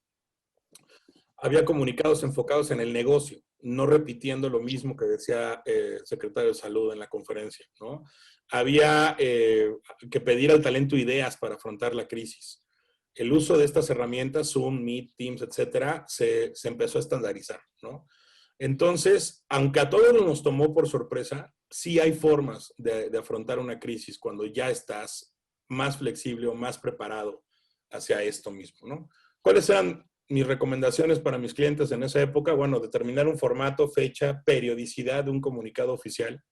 S2: Había comunicados enfocados en el negocio, no repitiendo lo mismo que decía el secretario de Salud en la conferencia, ¿no? Había que pedir al talento ideas para afrontar la crisis. El uso de estas herramientas, Zoom, Meet, Teams, etcétera, se empezó a estandarizar, ¿no? Entonces, aunque a todos nos tomó por sorpresa, sí hay formas de afrontar una crisis cuando ya estás más flexible o más preparado hacia esto mismo, ¿no? ¿Cuáles eran mis recomendaciones para mis clientes en esa época? Bueno, determinar un formato, fecha, periodicidad de un comunicado oficial,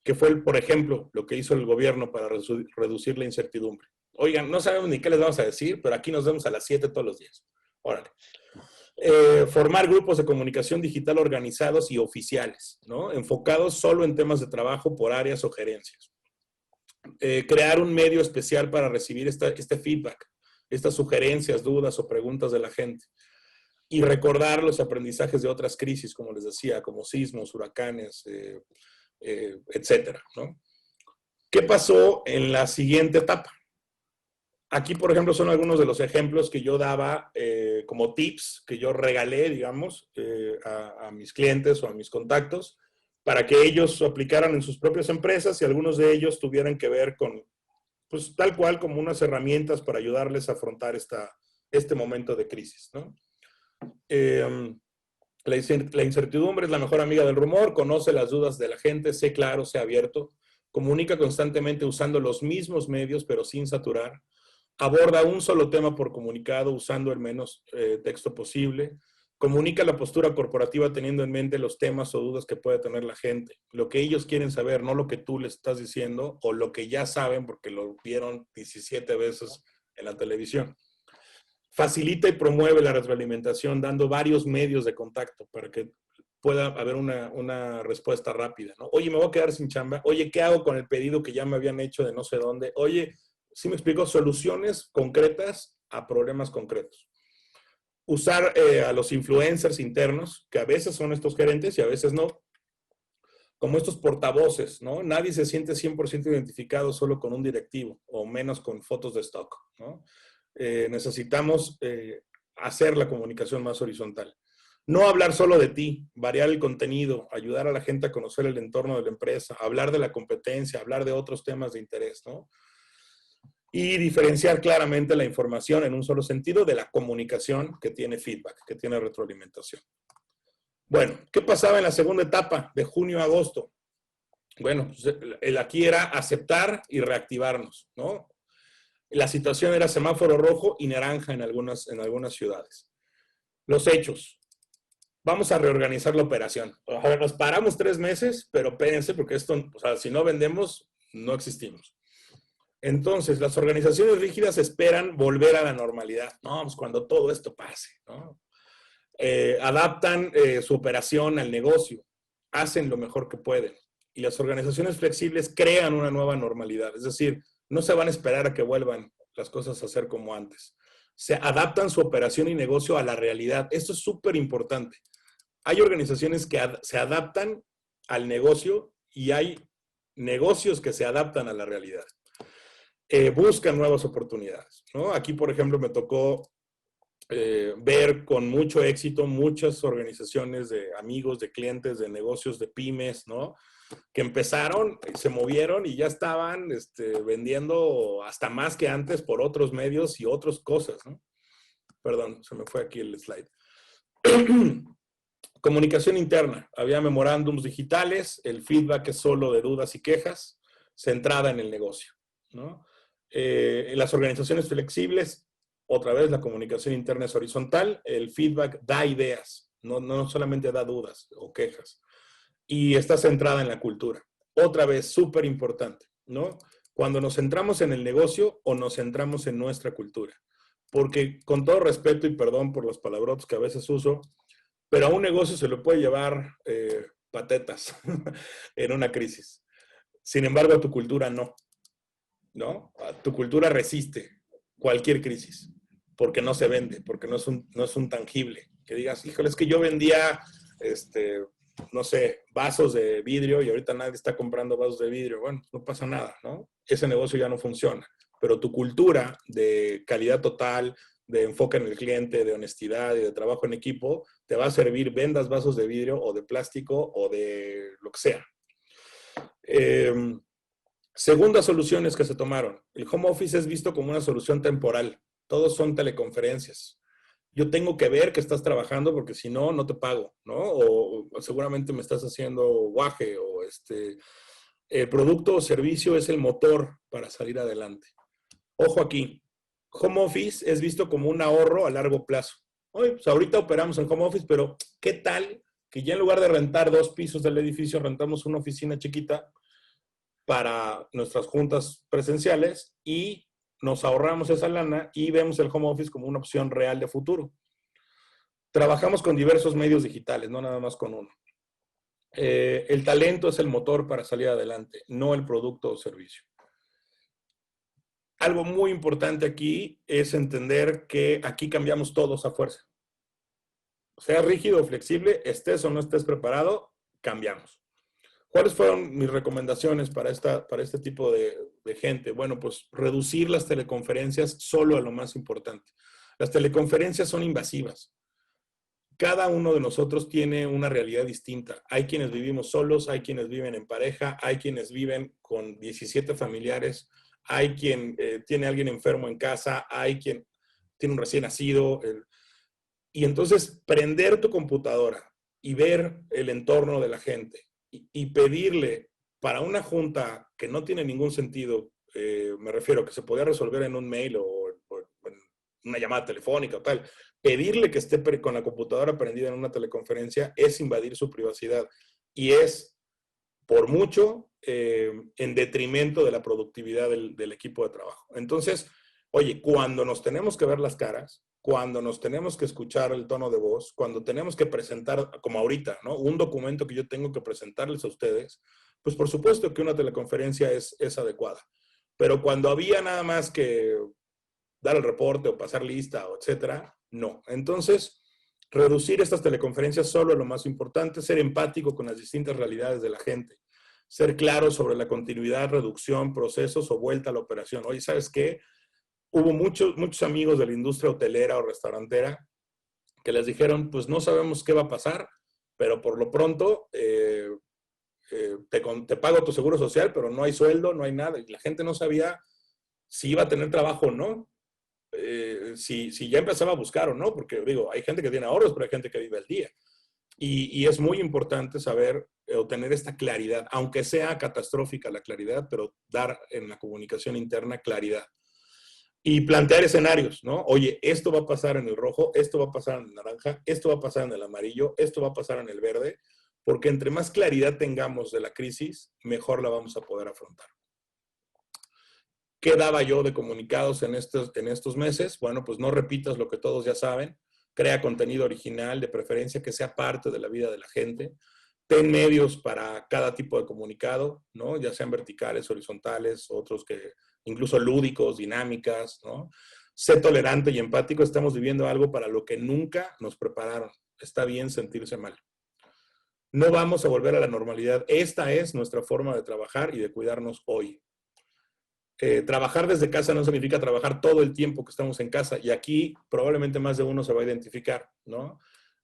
S2: que fue, por ejemplo, lo que hizo el gobierno para reducir la incertidumbre. Oigan, no sabemos ni qué les vamos a decir, pero aquí nos vemos a las 7 todos los días. Órale. Formar grupos de comunicación digital organizados y oficiales, ¿no? Enfocados solo en temas de trabajo por áreas o gerencias. Crear un medio especial para recibir este feedback, estas sugerencias, dudas o preguntas de la gente. Y recordar los aprendizajes de otras crisis, como les decía, como sismos, huracanes, etcétera, ¿no? ¿Qué pasó en la siguiente etapa? Aquí, por ejemplo, son algunos de los ejemplos que yo daba como tips que yo regalé, digamos, a mis clientes o a mis contactos para que ellos aplicaran en sus propias empresas y algunos de ellos tuvieran que ver con, pues tal cual como unas herramientas para ayudarles a afrontar este momento de crisis, ¿no? La incertidumbre es la mejor amiga del rumor, conoce las dudas de la gente, sé claro, sé abierto, comunica constantemente usando los mismos medios pero sin saturar, aborda un solo tema por comunicado usando el menos texto posible, comunica la postura corporativa teniendo en mente los temas o dudas que puede tener la gente, lo que ellos quieren saber, no lo que tú les estás diciendo o lo que ya saben porque lo vieron 17 veces en la televisión. Facilita y promueve la retroalimentación dando varios medios de contacto para que pueda haber una respuesta rápida, ¿no? Oye, me voy a quedar sin chamba. Oye, ¿qué hago con el pedido que ya me habían hecho de no sé dónde? Oye, ¿sí me explico? Soluciones concretas a problemas concretos. Usar a los influencers internos, que a veces son estos gerentes y a veces no, como estos portavoces, ¿no? Nadie se siente 100% identificado solo con un directivo o menos con fotos de stock, ¿no? Necesitamos hacer la comunicación más horizontal. No hablar solo de ti, variar el contenido, ayudar a la gente a conocer el entorno de la empresa, hablar de la competencia, hablar de otros temas de interés, ¿no? Y diferenciar claramente la información en un solo sentido de la comunicación que tiene feedback, que tiene retroalimentación. Bueno, ¿qué pasaba en la segunda etapa de junio a agosto? Bueno, pues, el aquí era aceptar y reactivarnos, ¿no? La situación era semáforo rojo y naranja en algunas ciudades. Los hechos. Vamos a reorganizar la operación. Ahora nos paramos 3 meses, pero espérense porque esto, o sea, si no vendemos, no existimos. Entonces, las organizaciones rígidas esperan volver a la normalidad. No, pues cuando todo esto pase, ¿no? Adaptan su operación al negocio, hacen lo mejor que pueden. Y las organizaciones flexibles crean una nueva normalidad. Es decir, no se van a esperar a que vuelvan las cosas a ser como antes. Se adaptan su operación y negocio a la realidad. Esto es súper importante. Hay organizaciones que se adaptan al negocio y hay negocios que se adaptan a la realidad. Buscan nuevas oportunidades, ¿no? Aquí, por ejemplo, me tocó ver con mucho éxito muchas organizaciones de amigos, de clientes, de negocios, de pymes, ¿no? Que empezaron, se movieron y ya estaban vendiendo hasta más que antes por otros medios y otras cosas, ¿no? Perdón, se me fue aquí el slide. Comunicación interna. Había memorándums digitales, el feedback es solo de dudas y quejas, centrada en el negocio, ¿no? En las organizaciones flexibles, otra vez la comunicación interna es horizontal, el feedback da ideas, no solamente da dudas o quejas. Y está centrada en la cultura. Otra vez, súper importante, ¿no? Cuando nos centramos en el negocio o nos centramos en nuestra cultura. Porque con todo respeto y perdón por los palabrotos que a veces uso, pero a un negocio se le puede llevar patetas en una crisis. Sin embargo, a tu cultura no, ¿no? A tu cultura resiste cualquier crisis, porque no se vende, porque no es un tangible. Que digas, híjole, es que yo vendía, no sé, vasos de vidrio y ahorita nadie está comprando vasos de vidrio. Bueno, no pasa nada, ¿no? Ese negocio ya no funciona. Pero tu cultura de calidad total, de enfoque en el cliente, de honestidad y de trabajo en equipo, te va a servir vendas vasos de vidrio o de plástico o de lo que sea. Segundas soluciones que se tomaron. El home office es visto como una solución temporal. Todos son teleconferencias. Yo tengo que ver que estás trabajando porque si no, no te pago, ¿no? O seguramente me estás haciendo guaje o el producto o servicio es el motor para salir adelante. Ojo aquí, home office es visto como un ahorro a largo plazo. Oye, pues ahorita operamos en home office, pero ¿qué tal que ya en lugar de rentar 2 pisos del edificio, rentamos una oficina chiquita para nuestras juntas presenciales y nos ahorramos esa lana y vemos el home office como una opción real de futuro? Trabajamos con diversos medios digitales, no nada más con uno. El talento es el motor para salir adelante, no el producto o servicio. Algo muy importante aquí es entender que aquí cambiamos todos a fuerza. Sea rígido o flexible, estés o no estés preparado, cambiamos. ¿Cuáles fueron mis recomendaciones para este tipo de gente? Bueno, pues reducir las teleconferencias solo a lo más importante. Las teleconferencias son invasivas. Cada uno de nosotros tiene una realidad distinta. Hay quienes vivimos solos, hay quienes viven en pareja, hay quienes viven con 17 familiares, hay quien tiene a alguien enfermo en casa, hay quien tiene un recién nacido. Y entonces prender tu computadora y ver el entorno de la gente y pedirle para una junta que no tiene ningún sentido, me refiero que se podía resolver en un mail o una llamada telefónica o tal. Pedirle que esté con la computadora prendida en una teleconferencia es invadir su privacidad y es, por mucho, en detrimento de la productividad del equipo de trabajo. Entonces, oye, cuando nos tenemos que ver las caras, cuando nos tenemos que escuchar el tono de voz, cuando tenemos que presentar, como ahorita, ¿no? Un documento que yo tengo que presentarles a ustedes, pues por supuesto que una teleconferencia es adecuada. Pero cuando había nada más que dar el reporte o pasar lista, o etcétera, no. Entonces, reducir estas teleconferencias solo es lo más importante, ser empático con las distintas realidades de la gente, ser claro sobre la continuidad, reducción, procesos o vuelta a la operación. Oye, ¿sabes qué? Hubo muchos amigos de la industria hotelera o restaurantera que les dijeron, pues no sabemos qué va a pasar, pero por lo pronto te pago tu seguro social, pero no hay sueldo, no hay nada. Y la gente no sabía si iba a tener trabajo o no, si ya empezaba a buscar o no, porque digo, hay gente que tiene ahorros, pero hay gente que vive al día. Y es muy importante saber o tener esta claridad, aunque sea catastrófica la claridad, pero dar en la comunicación interna claridad. Y plantear escenarios, ¿no? Oye, esto va a pasar en el rojo, esto va a pasar en el naranja, esto va a pasar en el amarillo, esto va a pasar en el verde, porque entre más claridad tengamos de la crisis, mejor la vamos a poder afrontar. ¿Qué daba yo de comunicados en estos meses? Bueno, pues no repitas lo que todos ya saben, crea contenido original, de preferencia que sea parte de la vida de la gente, ten medios para cada tipo de comunicado, ¿no? Ya sean verticales, horizontales, otros que incluso lúdicos, dinámicas, ¿no? Sé tolerante y empático, estamos viviendo algo para lo que nunca nos prepararon. Está bien sentirse mal. No vamos a volver a la normalidad. Esta es nuestra forma de trabajar y de cuidarnos hoy. Trabajar desde casa no significa trabajar todo el tiempo que estamos en casa. Y aquí probablemente más de uno se va a identificar, ¿no?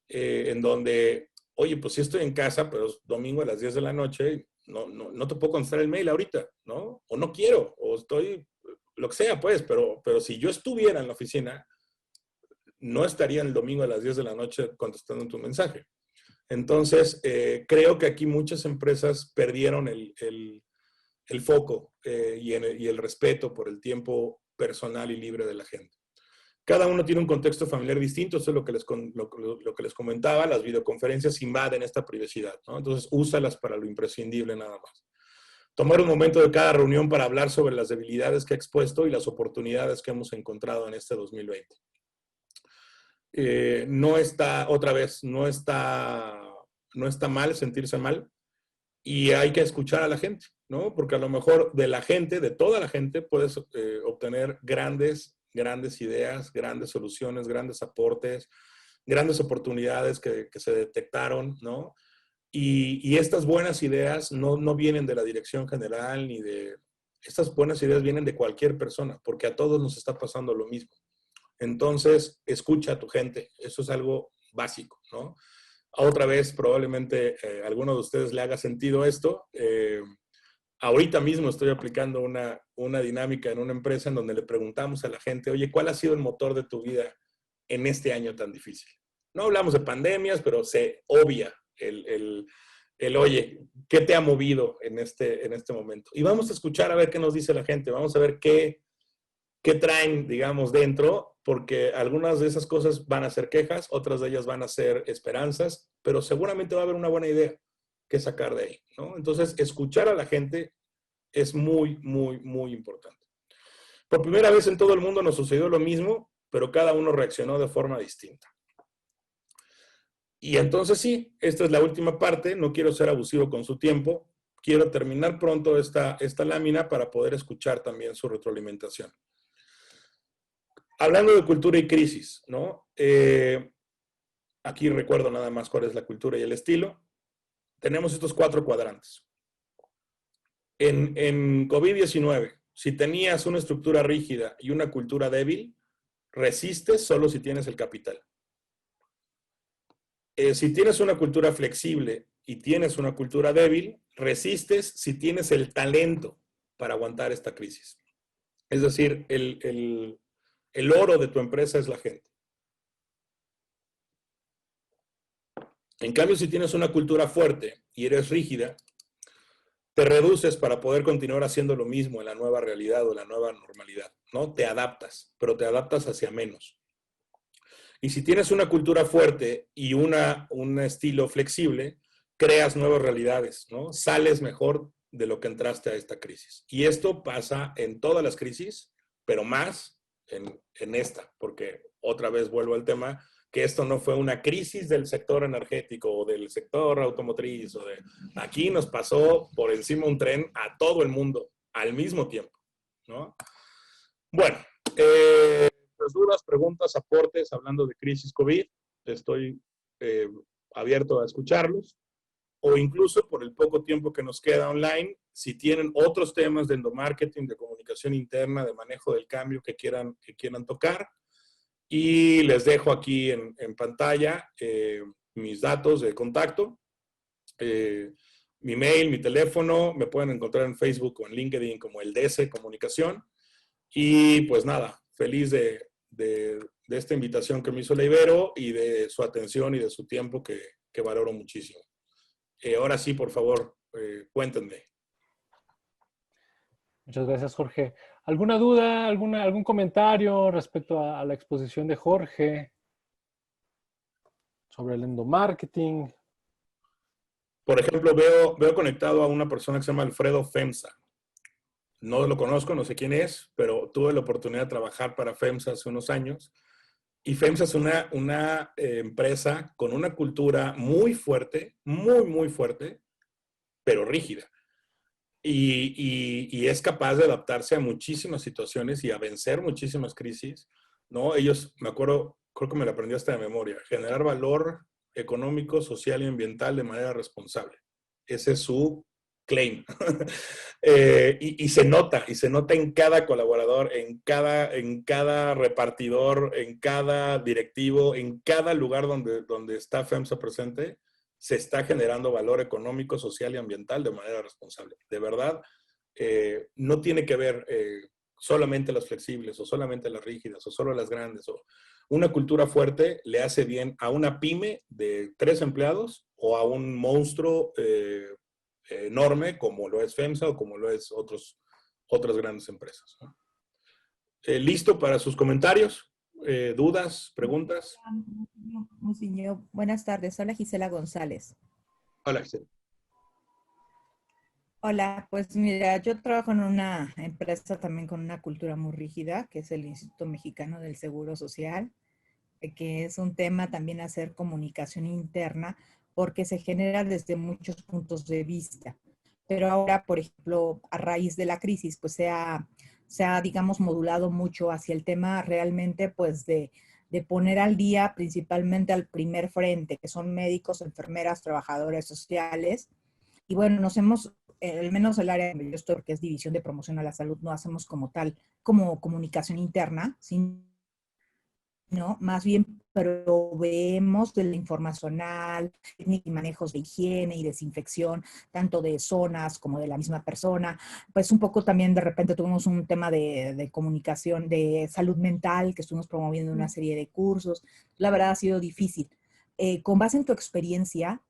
S2: En donde, oye, pues sí estoy en casa, pero es domingo a las 10 de la noche, no te puedo contestar el mail ahorita, ¿no? O no quiero, o estoy, lo que sea, pues, pero si yo estuviera en la oficina, no estaría el domingo a las 10 de la noche contestando tu mensaje. Entonces, creo que aquí muchas empresas perdieron el foco y el respeto por el tiempo personal y libre de la gente. Cada uno tiene un contexto familiar distinto, eso es lo que les comentaba, las videoconferencias invaden esta privacidad, ¿no? Entonces, úsalas para lo imprescindible nada más. Tomar un momento de cada reunión para hablar sobre las debilidades que he expuesto y las oportunidades que hemos encontrado en este 2020. No está mal sentirse mal y hay que escuchar a la gente, ¿no? Porque a lo mejor de la gente, de toda la gente, puedes obtener grandes ideas, grandes soluciones, grandes aportes, grandes oportunidades que se detectaron, ¿no? Y estas buenas ideas no vienen de la dirección general ni de... Estas buenas ideas vienen de cualquier persona, porque a todos nos está pasando lo mismo. Entonces, escucha a tu gente. Eso es algo básico, ¿no? Otra vez, probablemente alguno de ustedes le haga sentido esto. Ahorita mismo estoy aplicando una dinámica en una empresa en donde le preguntamos a la gente, oye, ¿cuál ha sido el motor de tu vida en este año tan difícil? No hablamos de pandemias, pero se obvia oye, ¿qué te ha movido en este momento? Y vamos a escuchar a ver qué nos dice la gente. Vamos a ver qué traen, digamos, dentro, porque algunas de esas cosas van a ser quejas, otras de ellas van a ser esperanzas, pero seguramente va a haber una buena idea que sacar de ahí, ¿no? Entonces, escuchar a la gente es muy, muy, muy importante. Por primera vez en todo el mundo nos sucedió lo mismo, pero cada uno reaccionó de forma distinta. Y entonces sí, esta es la última parte, no quiero ser abusivo con su tiempo, quiero terminar pronto esta lámina para poder escuchar también su retroalimentación. Hablando de cultura y crisis, ¿no? Aquí recuerdo nada más cuál es la cultura y el estilo. Tenemos estos 4 cuadrantes. En COVID-19, si tenías una estructura rígida y una cultura débil, resistes solo si tienes el capital. Si tienes una cultura flexible y tienes una cultura débil, resistes si tienes el talento para aguantar esta crisis. Es decir, el oro de tu empresa es la gente. En cambio, si tienes una cultura fuerte y eres rígida, te reduces para poder continuar haciendo lo mismo en la nueva realidad o la nueva normalidad, ¿no? Te adaptas, pero te adaptas hacia menos. Y si tienes una cultura fuerte y un estilo flexible, creas nuevas realidades, ¿no? Sales mejor de lo que entraste a esta crisis. Y esto pasa en todas las crisis, pero más en esta, porque otra vez vuelvo al tema, que esto no fue una crisis del sector energético o del sector automotriz. Aquí nos pasó por encima un tren a todo el mundo al mismo tiempo, ¿no? Bueno, pues dudas, preguntas, aportes, hablando de crisis COVID, estoy abierto a escucharlos, o incluso por el poco tiempo que nos queda online, si tienen otros temas de endomarketing, de comunicación interna, de manejo del cambio que quieran tocar. Y les dejo aquí en pantalla mis datos de contacto, mi mail, mi teléfono, me pueden encontrar en Facebook o en LinkedIn como el DS Comunicación. Y pues nada, feliz de esta invitación que me hizo la Ibero y de su atención y de su tiempo que valoro muchísimo. Ahora sí, por favor, cuéntenme.
S1: Muchas gracias, Jorge. ¿Alguna duda, algún comentario respecto a la exposición de Jorge sobre el endomarketing?
S2: Por ejemplo, veo conectado a una persona que se llama Alfredo FEMSA. No lo conozco, no sé quién es, pero tuve la oportunidad de trabajar para FEMSA hace unos años. Y FEMSA es una empresa con una cultura muy fuerte, muy fuerte, pero rígida. Y es capaz de adaptarse a muchísimas situaciones y a vencer muchísimas crisis, ¿no? Ellos, me acuerdo, creo que me lo aprendí hasta de memoria, generar valor económico, social y ambiental de manera responsable. Ese es su claim. Y se nota en cada colaborador, en cada repartidor, en cada directivo, en cada lugar donde está FEMSA presente, se está generando valor económico, social y ambiental de manera responsable. De verdad, no tiene que ver solamente las flexibles o solamente las rígidas o solo las grandes. Una cultura fuerte le hace bien a una pyme de 3 empleados o a un monstruo enorme como lo es FEMSA o como lo es otras grandes empresas, ¿no? ¿Listo para sus comentarios? ¿Dudas? ¿Preguntas?
S4: Muciño, buenas tardes. Hola, Gisela González.
S2: Hola, Gisela.
S4: Hola, pues mira, yo trabajo en una empresa también con una cultura muy rígida, que es el Instituto Mexicano del Seguro Social, que es un tema también hacer comunicación interna, porque se genera desde muchos puntos de vista. Pero ahora, por ejemplo, a raíz de la crisis, pues se ha, digamos, modulado mucho hacia el tema realmente, pues, de poner al día principalmente al primer frente, que son médicos, enfermeras, trabajadores sociales. Y bueno, nos hemos, al menos el área donde yo estoy, que es División de Promoción a la Salud, no hacemos como tal, como comunicación interna, sino más bien proveemos de la informacional, técnica y manejos de higiene y desinfección, tanto de zonas como de la misma persona. Pues un poco también de repente tuvimos un tema de comunicación, de salud mental, que estuvimos promoviendo una serie de cursos. La verdad ha sido difícil. Con base en tu experiencia,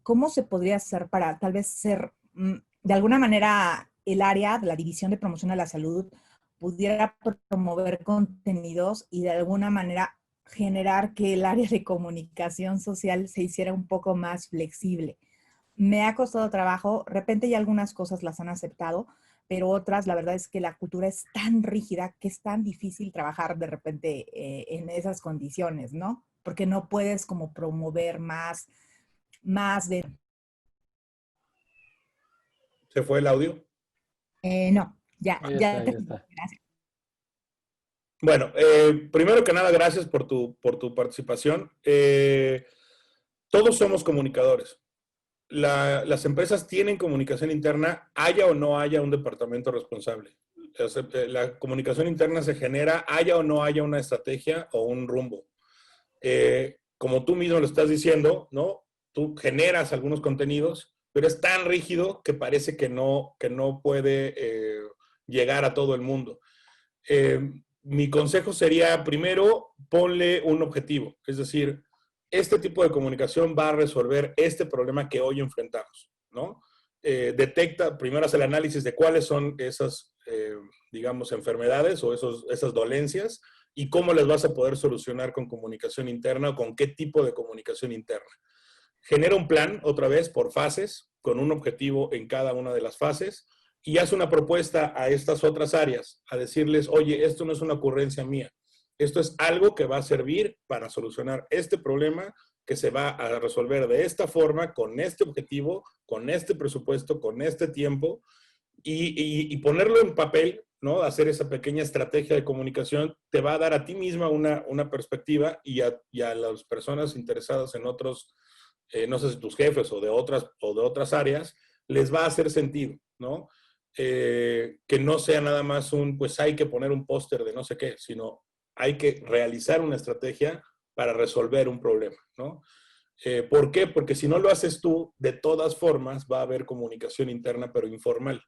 S4: ¿cómo se podría hacer para tal vez ser, de alguna manera, el área de la División de Promoción a la Salud pudiera promover contenidos y de alguna manera generar que el área de comunicación social se hiciera un poco más flexible? Me ha costado trabajo, de repente ya algunas cosas las han aceptado, pero otras, la verdad es que la cultura es tan rígida que es tan difícil trabajar de repente en esas condiciones, ¿no? Porque no puedes como promover más de...
S2: ¿Se fue el audio?
S4: No, ya
S1: Ahí está, ahí
S4: terminé.
S1: está.
S4: Gracias.
S2: Bueno, primero que nada, gracias por tu participación. Todos somos comunicadores. Las empresas tienen comunicación interna, haya o no haya un departamento responsable. La comunicación interna se genera, haya o no haya una estrategia o un rumbo. Como tú mismo lo estás diciendo, ¿no? Tú generas algunos contenidos, pero es tan rígido que parece que no puede llegar a todo el mundo. Mi consejo sería, primero, ponle un objetivo. Es decir, este tipo de comunicación va a resolver este problema que hoy enfrentamos, ¿no? detecta, primero hace el análisis de cuáles son esas, digamos, enfermedades o esas dolencias y cómo las vas a poder solucionar con comunicación interna o con qué tipo de comunicación interna. Genera un plan, otra vez, por fases, con un objetivo en cada una de las fases y hace una propuesta a estas otras áreas, a decirles, oye, esto no es una ocurrencia mía, esto es algo que va a servir para solucionar este problema que se va a resolver de esta forma, con este objetivo, con este presupuesto, con este tiempo, y ponerlo en papel, ¿no? Hacer esa pequeña estrategia de comunicación te va a dar a ti misma una perspectiva y a las personas interesadas en otros, no sé si tus jefes o de otras áreas, les va a hacer sentido, ¿no? Que no sea nada más pues hay que poner un póster de no sé qué, sino hay que realizar una estrategia para resolver un problema, ¿no? ¿Por qué? Porque si no lo haces tú, de todas formas va a haber comunicación interna, pero informal.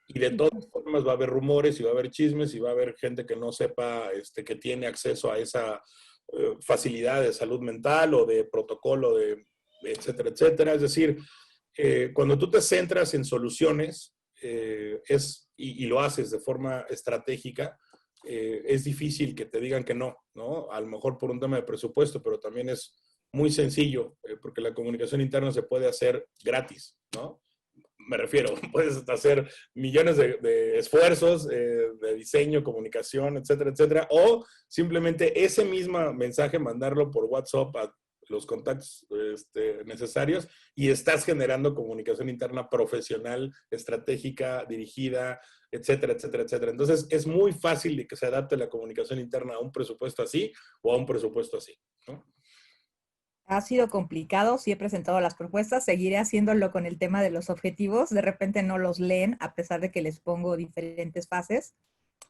S2: Y de todas formas va a haber rumores y va a haber chismes y va a haber gente que no sepa que tiene acceso a esa facilidad de salud mental o de protocolo, de etcétera, etcétera. Es decir, cuando tú te centras en soluciones y lo haces de forma estratégica, es difícil que te digan que no, ¿no? A lo mejor por un tema de presupuesto, pero también es muy sencillo, porque la comunicación interna se puede hacer gratis, ¿no? Me refiero, puedes hacer millones de esfuerzos de diseño, comunicación, etcétera, etcétera, o simplemente ese mismo mensaje mandarlo por WhatsApp a los contactos necesarios y estás generando comunicación interna profesional, estratégica, dirigida, etcétera, etcétera, etcétera. Entonces, es muy fácil de que se adapte la comunicación interna a un presupuesto así o a un presupuesto así, ¿no?
S4: Ha sido complicado, sí he presentado las propuestas, seguiré haciéndolo con el tema de los objetivos. De repente no los leen a pesar de que les pongo diferentes fases.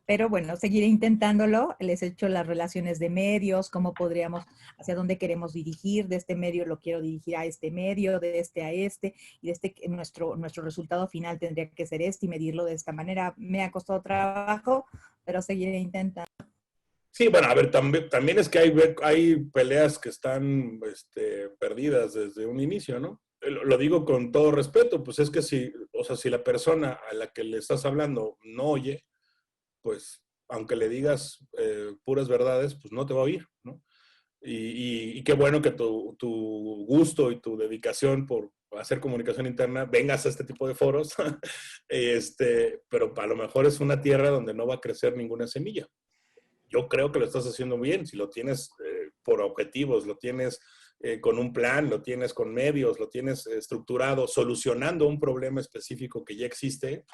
S4: Pero bueno, seguiré intentándolo. Les he hecho las relaciones de medios, cómo podríamos, hacia dónde queremos dirigir. De este medio lo quiero dirigir a este medio, de este a este, y de este nuestro resultado final tendría que ser este y medirlo de esta manera. Me ha costado trabajo, pero seguiré intentando.
S2: Sí, bueno, a ver, también es que hay peleas que están perdidas desde un inicio, ¿no? Lo digo con todo respeto, pues es que si la persona a la que le estás hablando no oye, pues aunque le digas puras verdades, pues no te va a oír, ¿no? Y qué bueno que tu gusto y tu dedicación por hacer comunicación interna vengas a este tipo de foros, pero a lo mejor es una tierra donde no va a crecer ninguna semilla. Yo creo que lo estás haciendo bien, si lo tienes por objetivos, lo tienes con un plan, lo tienes con medios, lo tienes estructurado, solucionando un problema específico que ya existe,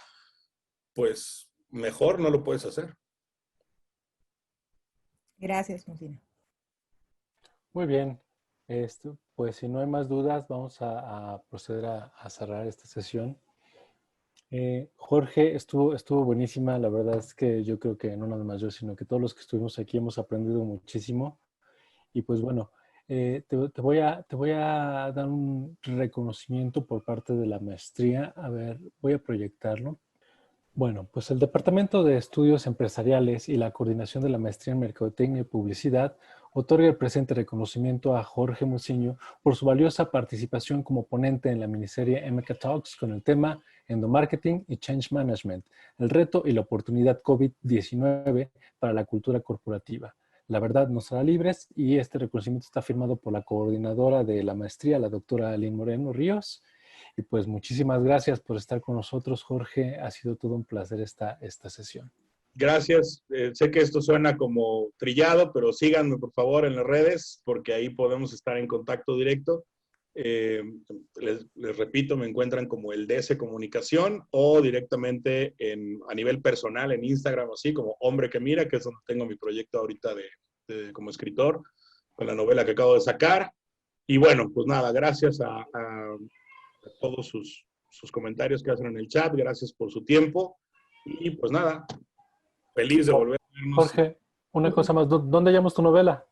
S2: pues mejor no lo puedes hacer.
S4: Gracias, Monsino.
S1: Muy bien. Pues si no hay más dudas, vamos a proceder a cerrar esta sesión. Jorge, estuvo buenísima. La verdad es que yo creo que no nada más yo, sino que todos los que estuvimos aquí hemos aprendido muchísimo. Y pues bueno, te voy a dar un reconocimiento por parte de la maestría. A ver, voy a proyectarlo. Bueno, pues el Departamento de Estudios Empresariales y la Coordinación de la Maestría en Mercadotecnia y Publicidad otorga el presente reconocimiento a Jorge Muciño por su valiosa participación como ponente en la miniserie MK Talks con el tema Endomarketing y Change Management, el reto y la oportunidad COVID-19 para la cultura corporativa. La verdad nos hará libres, y este reconocimiento está firmado por la coordinadora de la maestría, la doctora Aline Moreno Ríos. Y pues muchísimas gracias por estar con nosotros, Jorge. Ha sido todo un placer esta sesión.
S2: Gracias. Sé que esto suena como trillado, pero síganme por favor en las redes porque ahí podemos estar en contacto directo. Les repito, me encuentran como el DS Comunicación o directamente a nivel personal en Instagram, así como Hombre que Mira, que es donde tengo mi proyecto ahorita como escritor, con la novela que acabo de sacar. Y bueno, pues nada, gracias a todos sus comentarios que hacen en el chat, gracias por su tiempo y pues nada, feliz de volver a vernos.
S1: Jorge, una cosa más, ¿dónde hallamos tu novela?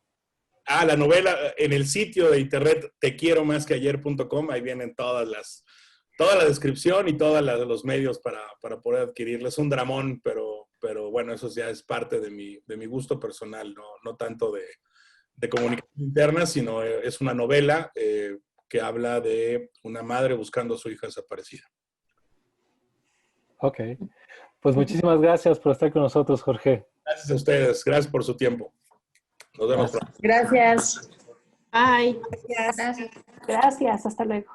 S2: La novela en el sitio de internet tequieromasqueayer.com, ahí vienen toda la descripción y todos los medios para poder adquirirla. Es un dramón, pero bueno, eso ya es parte de mi gusto personal, no tanto de comunicación interna, sino es una novela que habla de una madre buscando a su hija desaparecida.
S1: Ok. Pues muchísimas gracias por estar con nosotros, Jorge.
S2: Gracias a ustedes. Gracias por su tiempo. Nos vemos pronto.
S5: Gracias.
S6: Bye.
S4: Gracias.
S6: Gracias. Hasta luego.